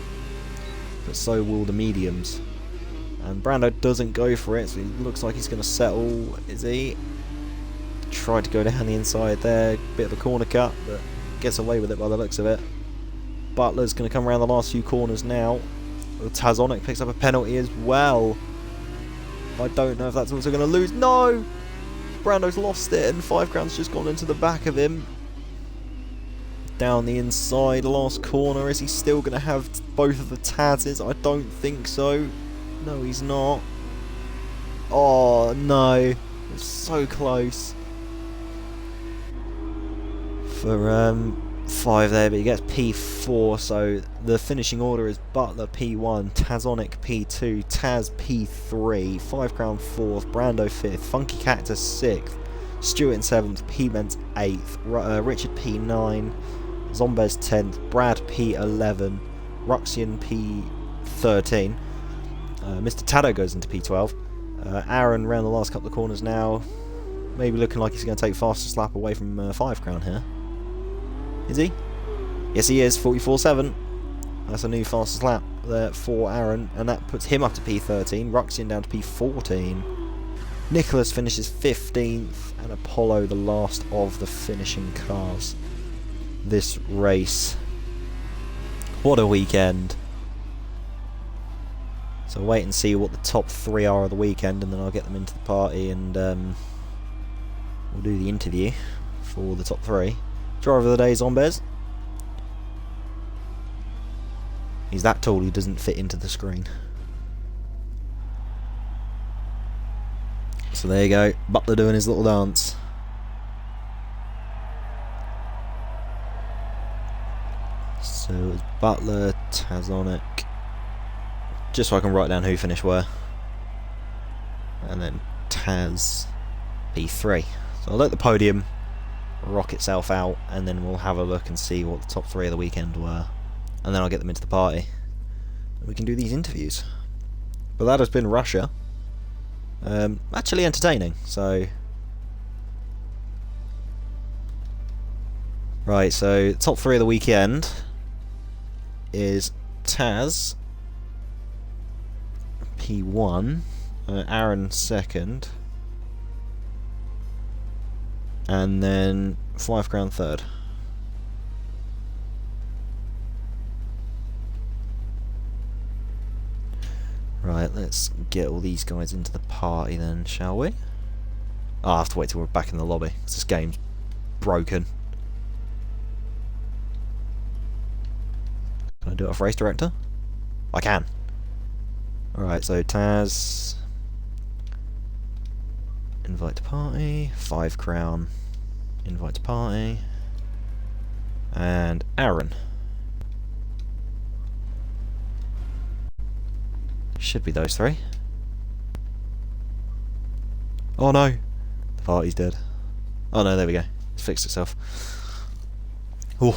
but so will the mediums. And Brando doesn't go for it, so he looks like he's going to settle. Is he? Tried to go down the inside there, bit of a corner cut, but gets away with it by the looks of it. Butler's going to come around the last few corners now. Tazonic picks up a penalty as well. I don't know if that's also going to lose. No! Brando's lost it, and 5 Crown's just gone into the back of him. Down the inside, last corner. Is he still going to have both of the Tazes? I don't think so. No, he's not. Oh, no. It's so close. For 5 there, but he gets P4, so the finishing order is Butler P1, Tazonic P2, Taz P3, 5 Crown 4th, Brando 5th, Funky Cactus 6th, Stuart in 7th, P-Ment 8th, Richard P9, Zombez 10th, Brad P11, Ruxian P13, Mr. Tado goes into P12, Aaron round the last couple of corners now, maybe looking like he's going to take fastest lap away from 5 Crown here. Is he? Yes, he is. 44.7. That's a new fastest lap there for Aaron, and that puts him up to P13. Ruxian down to P14. Nicholas finishes 15th, and Apollo the last of the finishing cars this race. What a weekend. So wait and see what the top 3 are of the weekend, and then I'll get them into the party, and we'll do the interview for the top 3. Driver of the day, Zombez. He's that tall he doesn't fit into the screen. So there you go, Butler doing his little dance. So it's Butler, Tazonic. Just so I can write down who finished where. And then Taz P3. So I'll let the podium rock itself out, and then we'll have a look and see what the top 3 of the weekend were, and then I'll get them into the party and we can do these interviews. But that has been Russia. Actually entertaining. So right, so top 3 of the weekend is Taz P1, Aaron 2nd, and then 5 Crown 3rd. Right, let's get all these guys into the party then, shall we? Oh, I have to wait till we're back in the lobby, because this game's broken. Can I do it off Race Director? I can. Alright, so Taz... invite to party, 5 Crown, invite to party, and Aaron. Should be those 3. Oh no! The party's dead. Oh no, there we go. It's fixed itself. Ooh.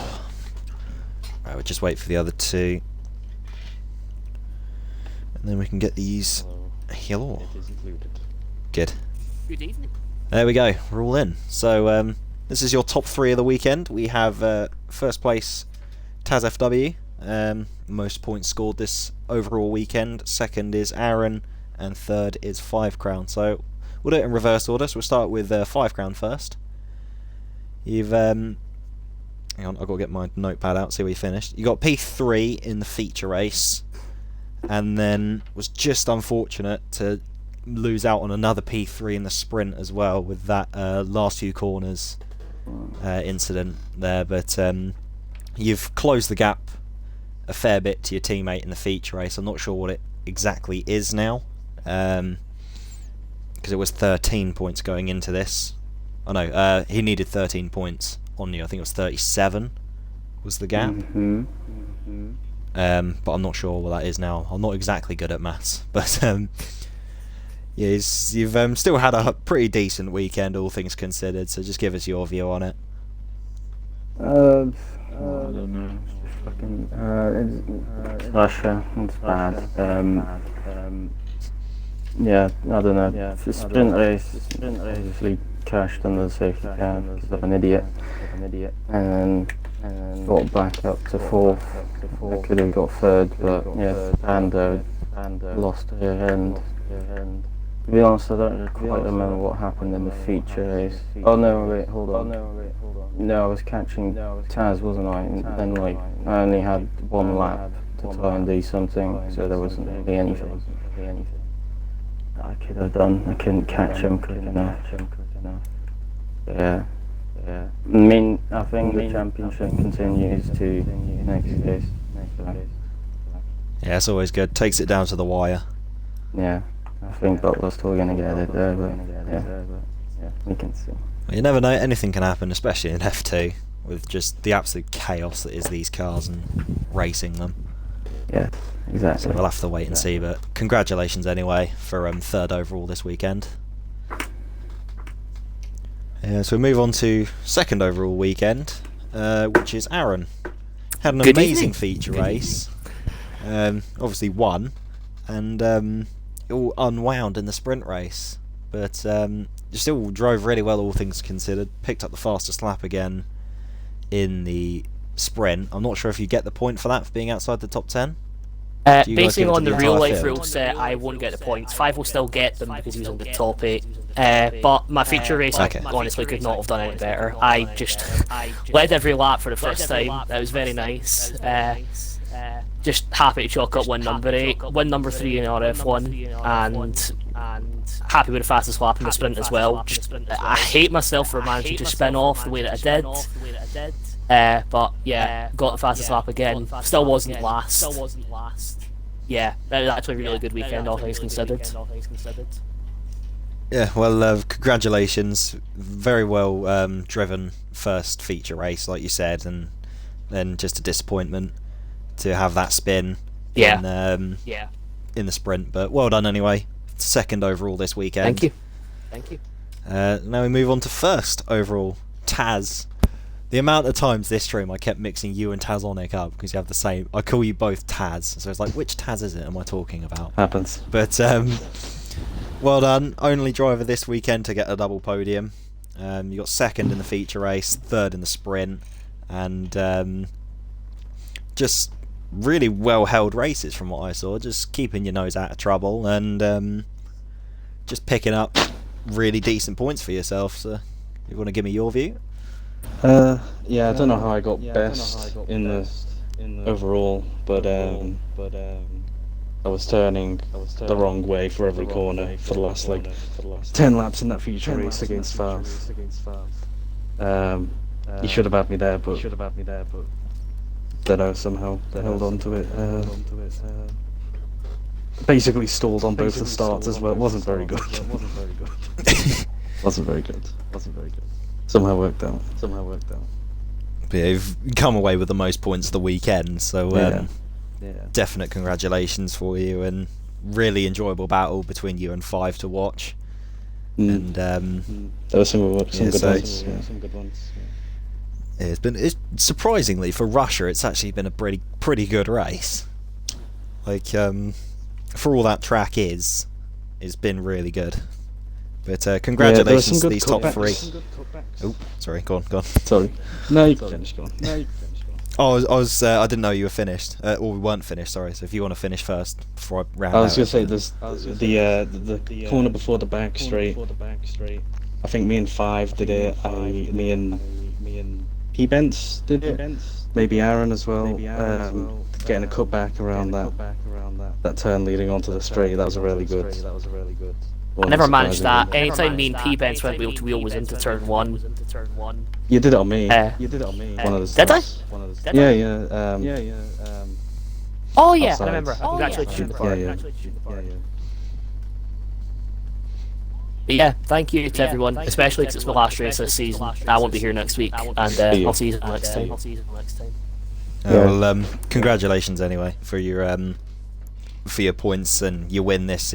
Right, we'll just wait for the other 2. And then we can get these... Hello. It is included. Good. Good evening. There we go, we're all in. So this is your top 3 of the weekend. We have first place Taz FW, most points scored this overall weekend. Second is Aaron, and third is 5 Crown. So we'll do it in reverse order. So we'll start with 5 Crown first. You've hang on, I've got to get my notepad out, see where you finished. You got P3 in the feature race, and then was just unfortunate to lose out on another P3 in the sprint as well with that last few corners incident there, but you've closed the gap a fair bit to your teammate in the feature race. I'm not sure what it exactly is now, because because it was 13 points going into this. Oh no, he needed 13 points on you. I think it was 37 was the gap. But I'm not sure what that is now. I'm not exactly good at maths, but yeah, you've still had a pretty decent weekend, all things considered. So just give us your view on it. I don't know. It's fucking it's Russia. It's bad. Yeah, I don't know. Yeah, the sprint race obviously crashed under the safety car because of an idiot, and then got back up to fourth. I could have got third, but yeah, and lost her end. To be honest, I don't quite remember what happened in the feature race. Oh no, wait, hold on. No, I was catching Taz, wasn't I? And then like I only had one lap to try and do something, so there wasn't really anything I could have done. I couldn't catch him quick enough. Yeah. I mean, I think the championship continues to next race. Yeah, it's always good. Takes it down to the wire. Yeah, I think Butler's still going to get it there, but yeah, we can see. You never know, anything can happen, especially in F2, with just the absolute chaos that is these cars and racing them. Yeah, exactly. So we'll have to wait and see, but congratulations anyway for third overall this weekend. So we move on to second overall weekend, which is Aaron. Had an amazing feature race. Obviously won, and it all unwound in the sprint race. But still drove really well, all things considered. Picked up the fastest lap again in the sprint. I'm not sure if you get the point for that, for being outside the top 10. Basing on the real life rule set, I won't get the points. 5 will still get them because he was in the top 8. But my feature race, I honestly could not have done any better. I just led every lap for the first time. That was very nice. Just happy to chalk up win number 8, win number 3 in RF1, and happy with the fastest lap in the sprint as well. I hate myself for managing to spin off the way that I did. But yeah, got the fastest lap again. Still wasn't last. Yeah, that was actually a really good weekend, all things considered. Yeah, well, congratulations. Very well driven first feature race, like you said, and then just a disappointment to have that spin in the sprint. But well done anyway. Second overall this weekend. Thank you. Now we move on to first overall, Taz. The amount of times this stream I kept mixing you and Tazonic up because you have the same. I call you both Taz, so it's like, which Taz is it? Am I talking about? Happens. But well done. Only driver this weekend to get a double podium. You got second in the feature race, third in the sprint, and just really well held races from what I saw. Just keeping your nose out of trouble and just picking up really decent points for yourself. So, you want to give me your view? Yeah, I don't know how I got best in the overall, but I was turning the wrong way for every corner for the last 10 laps in that feature race against Fav. He should have had me there, but don't know, somehow held on to it. Basically stalled on both the starts as well. It wasn't very good. Wasn't very good. Somehow worked out. But yeah, you've come away with the most points of the weekend, so definite congratulations for you, and really enjoyable battle between you and Five to watch. And there were some good ones. Yeah, it's surprisingly for Russia, it's actually been a pretty good race. Like for all that track it's been really good. But congratulations to these top 3. Oh, sorry, go on. Sorry. No, you can finish, go on. Oh, I didn't know you were finished. Or we weren't finished, sorry. So if you want to finish first before I round out. I was going to say, there's the corner before the back straight. I think me and Five did it. Me and P-Bents did it. Maybe Aaron as well. Getting a cutback around that turn leading onto the straight. That was a really good. I never managed that. Anytime me and P-Bents went wheel to wheel was into turn 1. You did it on me. One of the did I? Yeah. Oh yeah, I remember. Congratulations. But yeah, thank you to everyone, especially because it's my last race this season. I won't be here next week, and I'll see you next time. Well, congratulations anyway for your points and your win this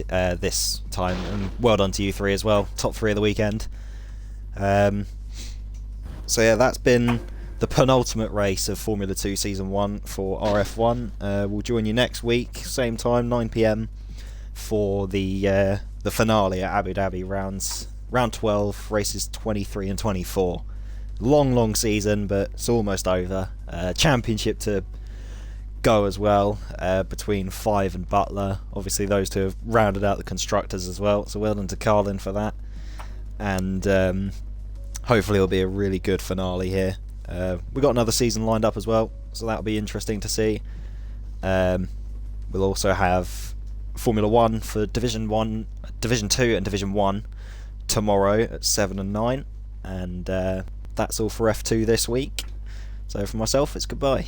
time, and well done to you three as well. Top 3 of the weekend. So yeah, that's been the penultimate race of Formula 2 Season 1 for RF1. We'll join you next week, same time, 9 PM, for the finale at Abu Dhabi, round 12, races 23 and 24. Long season, but it's almost over. Championship to go as well, between Five and Butler. Obviously those two have rounded out the constructors as well, so well done to Carlin for that. And hopefully it'll be a really good finale here. We've got another season lined up as well, so that'll be interesting to see. We'll also have Formula 1 for Division 1, Division 2 and Division 1 tomorrow at 7 and 9. And that's all for F2 this week. So for myself, it's goodbye.